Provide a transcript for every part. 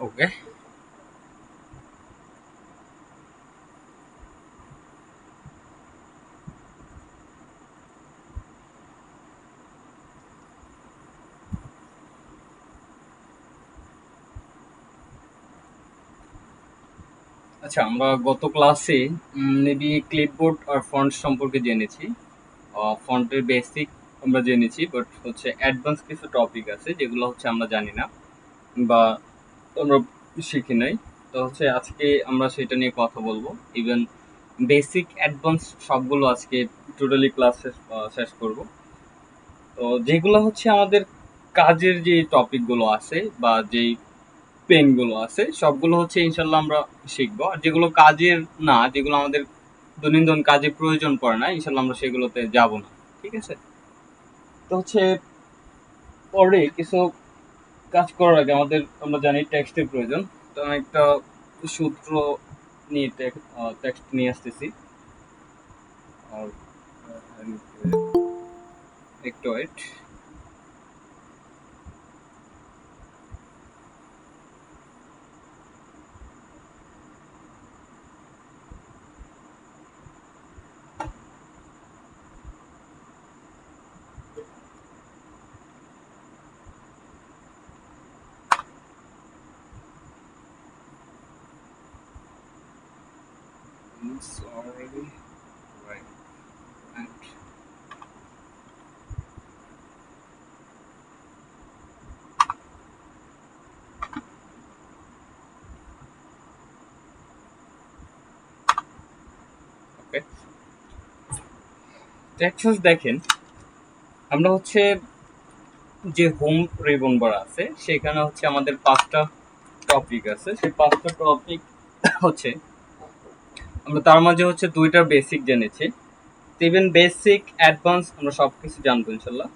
ওকে। আচ্ছা, আমরা গত ক্লাসে মেবি ক্লিপবোর্ড আর ফন্ট সম্পর্কে জেনেছি। ফন্টের বেসিক আমরা জেনেছি, বাট হচ্ছে অ্যাডভান্স কিছু টপিক আছে যেগুলো হচ্ছে আমরা জানি না বা আমরা শিখি নাই। তো হচ্ছে আজকে আমরা সেটা নিয়ে কথা বলবো। ইভেন বেসিক অ্যাডভান্স সবগুলো আজকে টোটালি ক্লাস শেষ করব। তো যেগুলো হচ্ছে আমাদের কাজের যে টপিকগুলো আছে বা যেই পেনগুলো আছে সবগুলো হচ্ছে ইনশাল্লাহ আমরা শিখবো। আর যেগুলো কাজের না, যেগুলো আমাদের দৈনন্দিন কাজে প্রয়োজন পড়ে না, ইনশাল্লাহ আমরা সেগুলোতে যাব না। ঠিক আছে? তো হচ্ছে পরে কিছু কাজ করার আগে আমরা জানি টেক্সটের প্রয়োজন। তো আমি একটা সূত্র নিয়ে টেক্সট নিয়ে আসতেছি। আর একটু wait. Sorry, right. Okay, Texas দেখেন, আমরা হচ্ছে যে হোম রিবন বার আছে সেখানে হচ্ছে আমাদের 5টা টপিক আছে। সেই 5টা টপিক হচ্ছে আমরা তার মাঝে হচ্ছে 2টা বেসিক জেনেছি। ইভেন বেসিক অ্যাডভান্স আমরা সবকিছু জানবো ইনশাল্লাহ।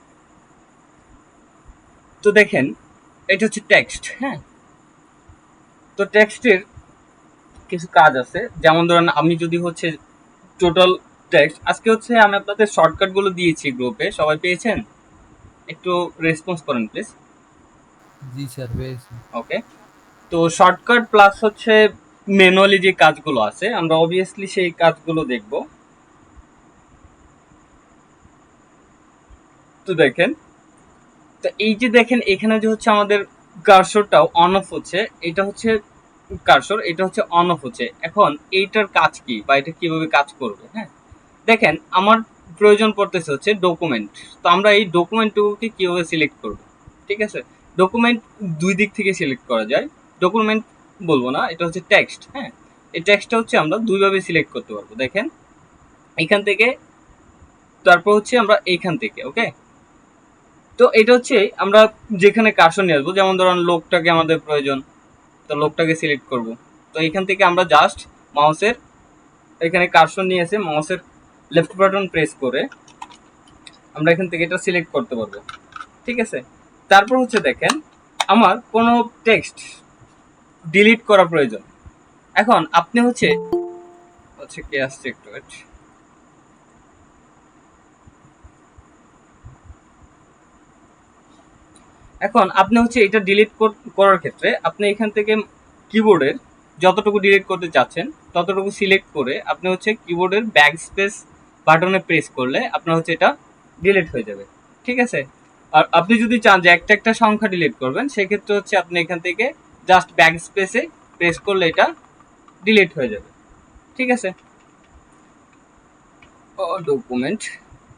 তো দেখেন, এটা হচ্ছে টেক্সট। হ্যাঁ, তো টেক্সটের কিছু কাজ আছে। যেমন ধরেন আমি যদি হচ্ছে টোটাল টেক্সট, আজকে হচ্ছে আমি আপনাদের শর্টকাট গুলো দিয়েছি গ্রুপে, সবাই পেয়েছেন? একটু রেসপন্স করেন প্লিজ। জি স্যার, পেয়েছি। ওকে, তো শর্টকাট প্লাস হচ্ছে ম্যানুয়ালি যে কাজগুলো আছে আমরা অবভিয়াসলি সেই কাজগুলো দেখব। তো দেখেন, তো এই যে দেখেন এখানে যে হচ্ছে আমাদের কার্সরটাও অন অফ হচ্ছে, এটা হচ্ছে কার্সর, এটা হচ্ছে অন অফ হচ্ছে। এখন এইটার কাজ কি বা এটা কিভাবে কাজ করবে? হ্যাঁ, দেখেন আমার প্রয়োজন পড়তেছে হচ্ছে ডকুমেন্ট। তো আমরা এই ডকুমেন্টটুকুকে কিভাবে সিলেক্ট করব? ঠিক আছে, ডকুমেন্ট দুই দিক থেকে সিলেক্ট করা যায়। ডকুমেন্ট বলবো না, এটা হচ্ছে টেক্সট। হ্যাঁ, এই টেক্সটটা হচ্ছে আমরা দুইভাবে সিলেক্ট করতে পারবো। দেখেন, এখান থেকে, তারপর হচ্ছে আমরা এইখান থেকে। ওকে, তো এটা হচ্ছে আমরা যেখানে কার্সর নিয়ে আসবো, যেমন ধরুন লোকটাকে আমাদের প্রয়োজন, তো লোকটাকে সিলেক্ট করব। তো এখান থেকে আমরা জাস্ট মাউসের এখানে কার্সর নিয়ে এসে মাউসের লেফট বাটন প্রেস করে আমরা এখান থেকে এটা সিলেক্ট করতে পারবো। ঠিক আছে, তারপর হচ্ছে দেখেন আমার কোনো টেক্সট ডিলিট করা প্রয়োজন। এখন আপনি হচ্ছে হচ্ছে কে আসছে একটু wait। এখন আপনি হচ্ছে এটা ডিলিট করার ক্ষেত্রে আপনি এখান থেকে কিবোর্ডের যতটুকু ডিলিট করতে চাচ্ছেন ততটুকু সিলেক্ট করে আপনি হচ্ছে কিবোর্ডের ব্যাক স্পেস বাটনে প্রেস করলে আপনার হচ্ছে এটা ডিলিট হয়ে যাবে। ঠিক আছে, আর আপনি যদি চান যে একটা একটা সংখ্যা ডিলিট করবেন সেক্ষেত্রে হচ্ছে আপনি এখান থেকে জাস্ট ব্যাক স্পেসে প্রেস করলে এটা ডিলিট হয়ে যাবে। ঠিক আছে, ডকুমেন্ট,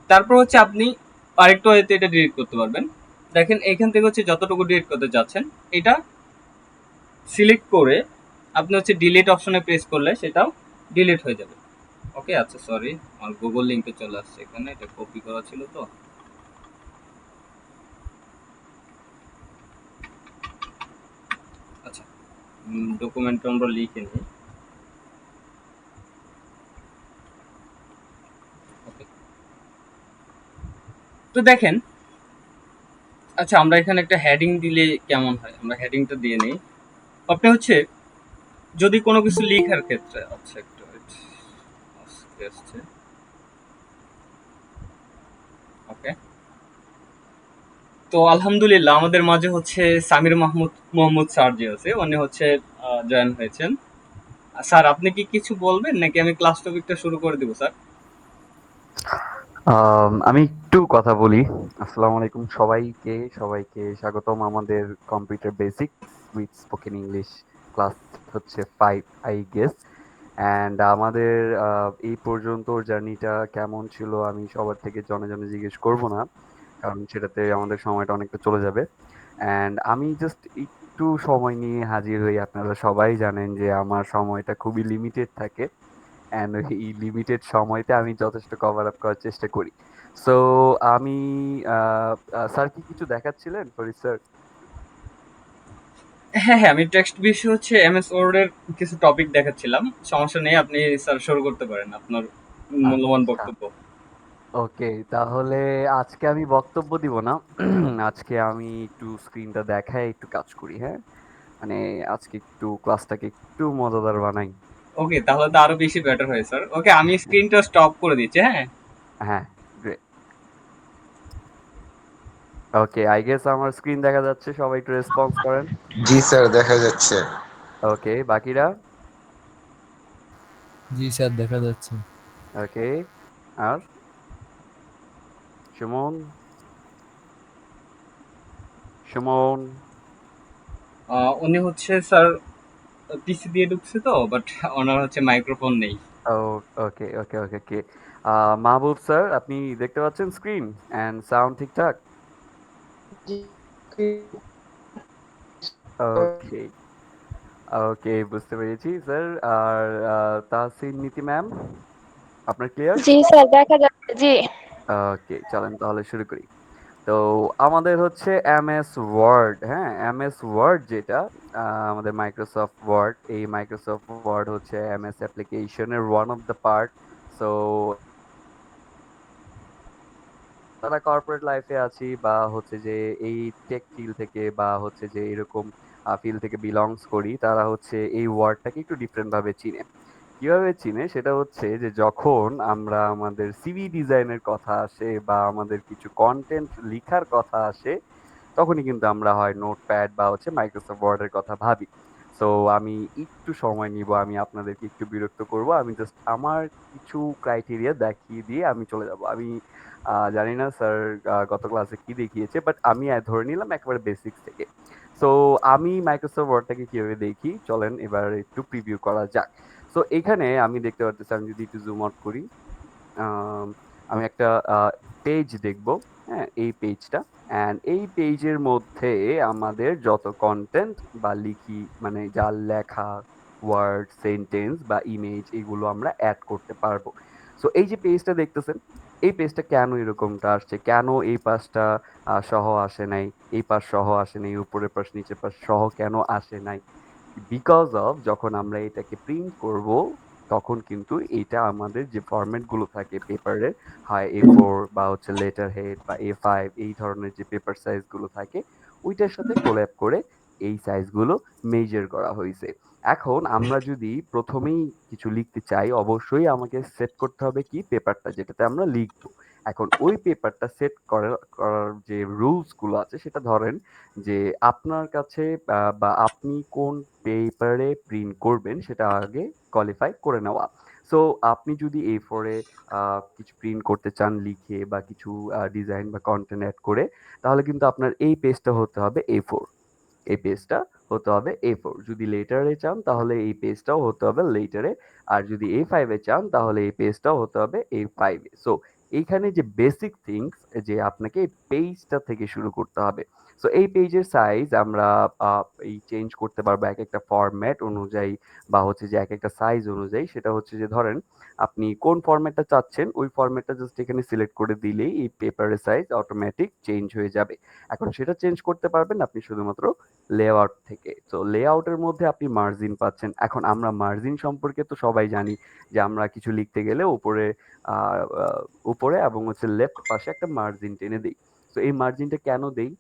তারপর হচ্ছে আপনি আরেকটু হয়তো এটা ডিলিট করতে পারবেন। দেখেন এখান থেকে হচ্ছে যতটুকু ডিলিট করতে চাচ্ছেন এটা সিলেক্ট করে আপনি হচ্ছে ডিলিট অপশনে প্রেস করলে সেটাও ডিলিট হয়ে যাবে। ওকে, আচ্ছা সরি, আমার গুগল লিঙ্কে চলে আসছে, এখানে এটা কপি করা ছিল তো। আচ্ছা, ডকুমেন্ট আমরা লিখে নিই। ওকে, তো দেখেন, আচ্ছা আমরা এখানে একটা হেডিং দিলে কেমন হয়, আমরা হেডিংটা দিয়ে নিই। আপনি হচ্ছে যদি কোনো কিছু লেখার ক্ষেত্রে, আচ্ছা একটু wait, আস্তে আস্তে। ওকে, তো আলহামদুলিল্লাহ আমাদের মাঝে হচ্ছে সামির মোহাম্মদ স্যার যে আছে উনি হচ্ছে জয়েন হয়েছেন। স্যার আপনি কি কিছু বলবেন নাকি আমি ক্লাস টপিকটা শুরু করে দিব স্যার? আমি একটু কথা বলি। আসসালামু আলাইকুম সবাইকে, সবাইকে স্বাগতম আমাদের computer basics with spoken English class হচ্ছে 5 আই গেস। অ্যান্ড আমাদের এই পর্যন্ত জার্নিটা কেমন ছিল আমি সবার থেকে জনে জনে জিজ্ঞেস করব না, কারণ সেটাতে আমাদের সময়টা অনেকটা চলে যাবে। অ্যান্ড আমি জাস্ট একটু সময় নিয়ে হাজির হই। আপনারা সবাই জানেন যে আমার সময়টা খুবই লিমিটেড থাকে, অ্যান্ড এই লিমিটেড সময়তে আমি যথেষ্ট কভার আপ করার চেষ্টা করি। সো আমি স্যার কি কিছু দেখাচ্ছিলেন ফরিদ স্যার? হ্যাঁ হ্যাঁ, আমি টেক্সট বিষয় হচ্ছে এমএস ওয়ার্ড এর কিছু টপিক দেখাচ্ছিলাম। সমস্যা নেই, আপনি স্যার শুরু করতে পারেন আপনার মূল্যবান আচ্ছা, বক্তব্য। ওকে, তাহলে আজকে আমি বক্তব্য দিব না। আজকে আমি একটু স্ক্রিনটা দেখায় একটু কাজ করি, হ্যাঁ? মানে আজকে একটু ক্লাসটাকে একটু মজাদার বানাই। ওকে, তাহলে তো আরো বেশি বেটার হয় স্যার। ওকে, আমি স্ক্রিনটা স্টপ করে দিচ্ছি, হ্যাঁ। হ্যাঁ, গ্রেট। ওকে, আই গেস আমার স্ক্রিন দেখা যাচ্ছে, সবাই একটু রেসপন্স করেন। জি স্যার, দেখা যাচ্ছে। ওকে, বাকিরা? জি স্যার, দেখা যাচ্ছে। ওকে, আর সুমন? সুমন? উনি হচ্ছে স্যার পিসি দিয়ে ঢুকছে তো, বাট ওনার হচ্ছে মাইক্রোফোন নেই। ও, ওকে ওকে ওকে ওকে। মাহবুব স্যার, আপনি দেখতে পাচ্ছেন স্ক্রিন অ্যান্ড সাউন্ড ঠিকঠাক? ওকে ওকে, বুঝতে পেরেছি স্যার। আর তাহসিন নীতি ম্যাম, আপনার ক্লিয়ার? জি স্যার, দেখা যাচ্ছে। জি ওকে, চলেন তাহলে শুরু করি। তো আমাদের হচ্ছে এমএস ওয়ার্ড, হ্যাঁ, এমএস ওয়ার্ড যেটা আমাদের মাইক্রোসফট ওয়ার্ড, এই মাইক্রোসফট ওয়ার্ড হচ্ছে এমএস অ্যাপ্লিকেশনের one of the part. So যারা কর্পোরেট লাইফে আছি বা হচ্ছে যে এই টেক ফিল্ড থেকে বা হচ্ছে যে এরকম ফিল্ড থেকে বিলংস করি, তারা হচ্ছে এই ওয়ার্ডটাকে একটু ডিফারেন্ট ভাবে চিনে। কিভাবে চিনে সেটা হচ্ছে যে যখন আমরা আমাদের সিভি ডিজাইনের কথা আসে বা আমাদের কিছু কন্টেন্ট লেখার কথা আসে, তখনই কিন্তু আমরা হয় নোটপ্যাড বা হচ্ছে মাইক্রোসফট ওয়ার্ডের কথা ভাবি। সো আমি একটু সময় নিব, আমি আপনাদেরকে একটু বিরক্ত করব, আমি জাস্ট আমার কিছু ক্রাইটেরিয়া দেখিয়ে দিয়ে আমি চলে যাব। আমি জানি না স্যার গত ক্লাসে কি দেখিয়েছে, বাট আমি ধরে নিলাম একেবারে বেসিক্স থেকে। সো আমি মাইক্রোসফট ওয়ার্ডটাকে কিভাবে দেখি, চলেন এবার একটু প্রিভিউ করা যাক। সো এখানে আমি দেখতে পাচ্ছি, আমি যদি একটু জুম আউট করি, আম, আমি একটা পেজ দেখব, হ্যাঁ, এই পেজটা। অ্যান্ড এই পেজের মধ্যে আমাদের যত কন্টেন্ট বা লিখি, মানে যা লেখা, ওয়ার্ড, সেন্টেন্স বা ইমেজ, এগুলো আমরা অ্যাড করতে পারবো। সো এই যে পেজটা দেখতেছেন, এই পেজটা কেন এরকমটা আসছে, কেন এই পাশটা সহ আসে নাই, এই পাশ সহ আসে নাই, উপরের পাশ নিচের পাশ সহ কেন আসে নাই? বিকজ অফ যখন আমরা এটাকে প্রিন্ট করব, তখন কিন্তু এটা আমাদের যে ফরম্যাট গুলো থাকে পেপারের, হয় A4 বা হচ্ছে লেটার হেড বা A5, এই ধরনের যে পেপার সাইজ গুলো থাকে, ওইটার সাথে কোল্যাব করে এই সাইজ গুলো মেজার করা হয়েছে। এখন আমরা যদি প্রথমেই কিছু লিখতে চাই, অবশ্যই আমাকে সেট করতে হবে কি পেপারটা যেটাতে আমরা লিখবো। এখন ওই পেপারটা সেট করার যে রুলস গুলো আছে, সেটা ধরেন যে আপনার কাছে বা আপনি কোন পেপারে প্রিন্ট করবেন সেটা আগে কোয়ালিফাই করে নেওয়া। সো আপনি যদি A4 এ কিছু প্রিন্ট করতে চান লিখে বা কিছু ডিজাইন বা কন্টেন্ট অ্যাড করে, তাহলে কিন্তু আপনার এই পেজটা হতে হবে A4, এই পেজটা হতে হবে A4। যদি লেটারে চান তাহলে এই পেজটাও হতে হবে লেটারে, আর যদি A5 এ চান তাহলে এই পেজটাও হতে হবে A5 এ। সো এইখানে যে বেসিক থিংস, যে আপনাকে এই পেজটা থেকে শুরু করতে হবে। সো এই পেজের সাইজ আমরা এই চেঞ্জ করতে পারবো এক একটা ফরম্যাট অনুযায়ী বা হচ্ছে যে এক একটা সাইজ অনুযায়ী। সেটা হচ্ছে যে ধরেন আপনি কোন ফরম্যাটটা চাচ্ছেন, ওই ফরম্যাটটা জাস্ট এখানে সিলেক্ট করে দিলেই এই পেপারের সাইজ অটোমেটিক চেঞ্জ হয়ে যাবে। এখন সেটা চেঞ্জ করতে পারবেন আপনি শুধুমাত্র লেআউট থেকে। তো লেআউটের মধ্যে আপনি মার্জিন পাচ্ছেন। এখন আমরা মার্জিন সম্পর্কে তো সবাই জানি যে আমরা কিছু লিখতে গেলে উপরে আহ, আহ, উপরে এবং হচ্ছে লেফট পাশে একটা মার্জিন টেনে দিই। তো এই মার্জিনটা কেন দেই?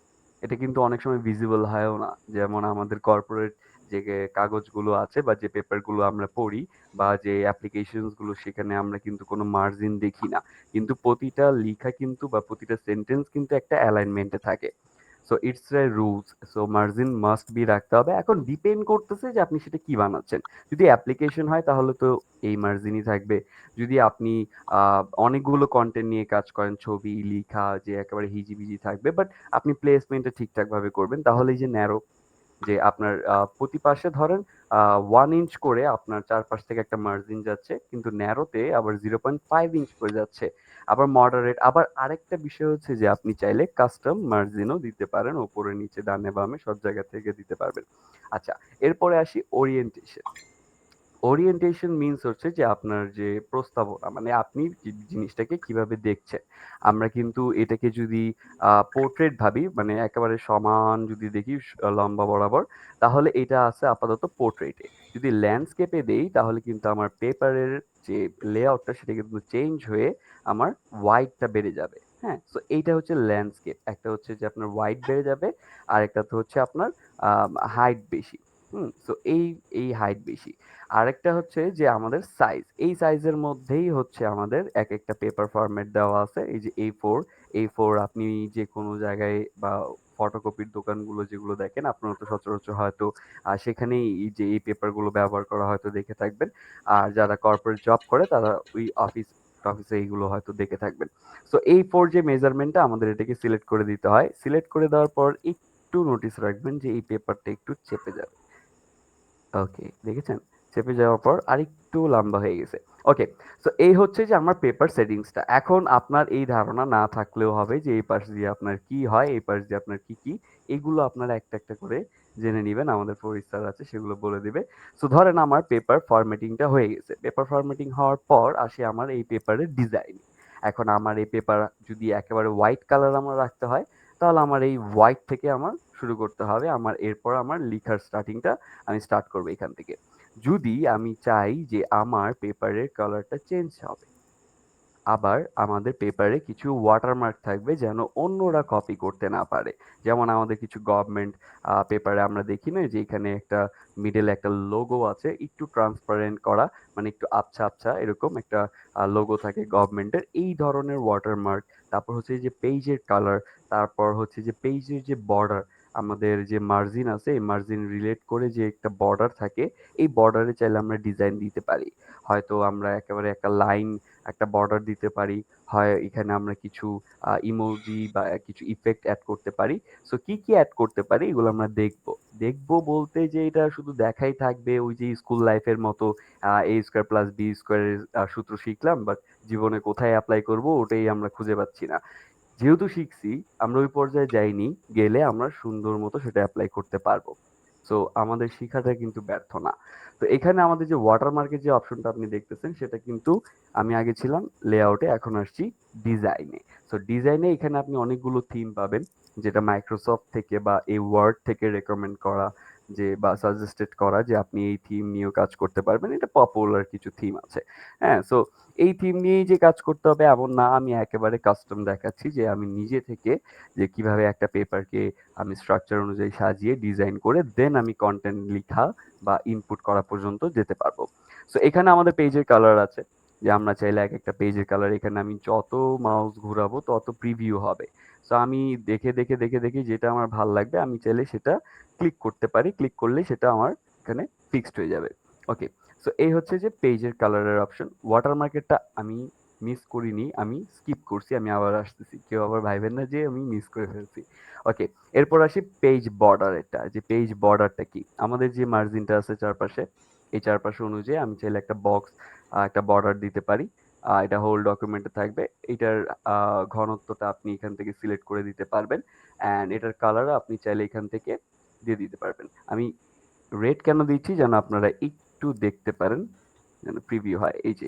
এটা কিন্তু অনেক সময় ভিজিবল হয়ও না। যেমন আমাদের কর্পোরেট যে কাগজগুলো আছে বা যে পেপারগুলো আমরা পড়ি বা যে অ্যাপ্লিকেশনস গুলো, সেখানে আমরা কিন্তু কোনো মার্জিন দেখি না। কিন্তু প্রতিটা লেখা কিন্তু বা প্রতিটা সেন্টেন্স কিন্তু একটা অ্যালাইনমেন্টে থাকে। So it's a rules. So margin must be রাখতে হবে। এখন ডিপেন্ড করতেছে যে আপনি সেটা কি বানাচ্ছেন। যদি অ্যাপ্লিকেশন হয় তাহলে তো এই মার্জিনই থাকবে। যদি আপনি অনেকগুলো কন্টেন্ট নিয়ে কাজ করেন, ছবি, লিখা যে একেবারে হিজিবিজি থাকবে, বাট আপনি প্লেসমেন্টটা ঠিকঠাকভাবে করবেন, তাহলে এই যে ন্যারো, যে আপনার প্রতি পাশে ধরেন 1 ইঞ্চ করে আপনার চারপাশ থেকে একটা মার্জিন যাচ্ছে, কিন্তু ন্যারোতে আবার 0.5 ইঞ্চ করে যাচ্ছে। আবার মডারেট, আবার আরেকটা বিষয় হচ্ছে যে আপনি চাইলে কাস্টম মার্জিনও দিতে পারেন, উপরে নিচে ডানে বামে সব জায়গা থেকে দিতে পারবেন। আচ্ছা, এরপরে আসি ওরিয়েন্টেশন। ওরিয়েন্টেশন মিনস হচ্ছে যে আপনার যে প্রস্তাবনা, মানে আপনি জিনিসটাকে কিভাবে দেখছেন। আমরা কিন্তু এটাকে যদি পোর্ট্রেট ভাবি, মানে একেবারে সমান যদি দেখি লম্বা বরাবর, তাহলে এটা আছে আপাতত পোর্ট্রেটে। যদি ল্যান্ডস্কেপে দেই তাহলে কিন্তু আমার পেপারের যে লেআউটটা সেটা কিন্তু চেঞ্জ হয়ে আমার ওয়াইডটা বেড়ে যাবে। হ্যাঁ, সো এইটা হচ্ছে ল্যান্ডস্কেপ। একটা হচ্ছে যে আপনার ওয়াইড বেড়ে যাবে, আর একটা তো হচ্ছে আপনার হাইট বেশি। সো এই হাইট বেশি। আরেকটা হচ্ছে যে আমাদের সাইজ, এই সাইজের মধ্যেই হচ্ছে আমাদের এক একটা পেপার ফরম্যাট দেওয়া আছে। এই যে A4 আপনি যে কোনো জায়গায় বা ফটোকপির দোকানগুলো যেগুলো দেখেন, আপনারা তো সচরাচর হয়তো সেখানেই এই যে এই পেপারগুলো ব্যবহার করা হয়তো দেখে থাকবেন। আর যারা কর্পোরেট জব করে তারা ওই অফিসে এইগুলো হয়তো দেখে থাকবেন। সো A4 যে মেজারমেন্টটা, আমাদের এটাকে সিলেক্ট করে দিতে হয়। সিলেক্ট করে দেওয়ার পর একটু নোটিস রাখবেন যে এই পেপারটা একটু চেপে যাবে। ওকে, দেখেছেন? চেপে যাওয়ার পর আরেকটু লম্বা হয়ে গেছে। ওকে, সো এই হচ্ছে যে আমার পেপার সেটিংসটা। এখন আপনার এই ধারণা না থাকলেও হবে যে এই পাশ দিয়ে আপনার কি হয়, এই পাশ দিয়ে আপনার কি এগুলো আপনারা একটা একটা করে জেনে নিবেন। আমাদের ফরিদ স্যার আছে, সেগুলো বলে দিবে। সো ধরেন আমার পেপার ফরম্যাটিংটা হয়ে গেছে। পেপার ফরম্যাটিং হওয়ার পর আসে আমার এই পেপারের ডিজাইন। এখন আমার এই পেপার যদি একেবারে হোয়াইট কালার আমার রাখতে হয়, তাহলে আমার এই হোয়াইট থেকে আমার শুরু করতে হবে। এরপর আমার লিখার স্টার্টিংটা আমি স্টার্ট করবো এখান থেকে। যদি আমি চাই যে আমার পেপারের কালারটা চেঞ্জ হবে, আবার আমাদের পেপারে কিছু ওয়াটারমার্ক থাকবে যেন অন্যরা কপি করতে না পারে। যেমন আমাদের কিছু গভর্নমেন্ট পেপারে আমরা দেখি না যে এখানে একটা মিডলে একটা লোগো আছে, একটু ট্রান্সপারেন্ট করা, মানে একটু আবছা আবছা এরকম একটা লোগো থাকে গভর্নমেন্টের। এই ধরনের ওয়াটারমার্ক, তারপর হচ্ছে যে পেজের কালার, তারপর হচ্ছে যে পেজের যে বর্ডার, আমাদের যে মার্জিন আছে এই মার্জিন রিলেট করে যে একটা বর্ডার থাকে, এই বর্ডারে চাইলে আমরা ডিজাইন দিতে পারি। হয়তো আমরা একেবারে একটা লাইন, একটা বর্ডার দিতে পারি, হয় এখানে আমরা কিছু ইমোজি বা কিছু ইফেক্ট অ্যাড করতে পারি। সো কি অ্যাড করতে পারি এগুলো আমরা দেখবো বলতে যে এটা শুধু দেখাই থাকবে, ওই যে স্কুল লাইফের মতো a² + b² সূত্র শিখলাম, বাট জীবনে কোথায় অ্যাপ্লাই করব ওটাই আমরা খুঁজে পাচ্ছি না। যেহেতু শিখছি, আমরা ওই পর্যায়ে যাইনি, গেলে আমরা সুন্দর মতো সেটা অ্যাপ্লাই করতে পারবো। সো আমাদের শিখাটা কিন্তু ব্যর্থ না। তো এখানে আমাদের যে ওয়াটারমার্কের যে অপশনটা আপনি দেখতেছেন সেটা কিন্তু, আমি আগে ছিলাম লেআউটে, এখন আসছি ডিজাইনে। সো ডিজাইনে এখানে আপনি অনেকগুলো থিম পাবেন, যেটা মাইক্রোসফট থেকে বা এই ওয়ার্ড থেকে রেকমেন্ড করা, যে বা সাজেস্টেড করা যে আপনি এই থিম নিয়েও কাজ করতে পারবেন। এটা পপুলার কিছু থিম আছে। হ্যাঁ, সো এই থিম নিয়েই যে কাজ করতে হবে এমন না, আমি একেবারে কাস্টম দেখাচ্ছি যে আমি নিজে থেকে যে কিভাবে একটা পেপারকে আমি স্ট্রাকচার অনুযায়ী সাজিয়ে ডিজাইন করে দেন আমি কন্টেন্ট লিখা বা ইনপুট করা পর্যন্ত যেতে পারবো। সো এখানে আমাদের পেজের কালার আছে, যে আমরা চাইলে এক একটা পেজের কালার, এখানে আমি যত মাউস ঘুরাবো তত প্রিভিউ হবে। সো আমি দেখে যেটা আমার ভাল লাগবে আমি চাইলে সেটা ক্লিক করতে পারি, ক্লিক করলে সেটা আমার এখানে ফিক্সড হয়ে যাবে। ওকে, সো এই হচ্ছে যে পেজের কালারের অপশন। ওয়াটারমার্কেরটা আমি মিস করিনি, আমি স্কিপ করছি, আমি আবার আসতেছি, কেউ আবার ভাইবেন না যে আমি মিস করে ফেলছি। ওকে, এরপর আসি পেজ বর্ডারেরটা। যে পেজ বর্ডারটা কি, আমাদের যে মার্জিনটা আছে চারপাশে, এই চারপাশে অনুযায়ী আমি চাইলে একটা বক্স, একটা বর্ডার দিতে পারি। এটা হোল ডকুমেন্টে থাকবে। এটার ঘনত্বটা আপনি এখান থেকে সিলেক্ট করে দিতে পারবেন, অ্যান্ড এটার কালারও আপনি চাইলে এখান থেকে দিয়ে দিতে পারবেন। আমি রেড কেন দিচ্ছি যেন আপনারা একটু দেখতে পারেন, যেন প্রিভিউ হয়। এই যে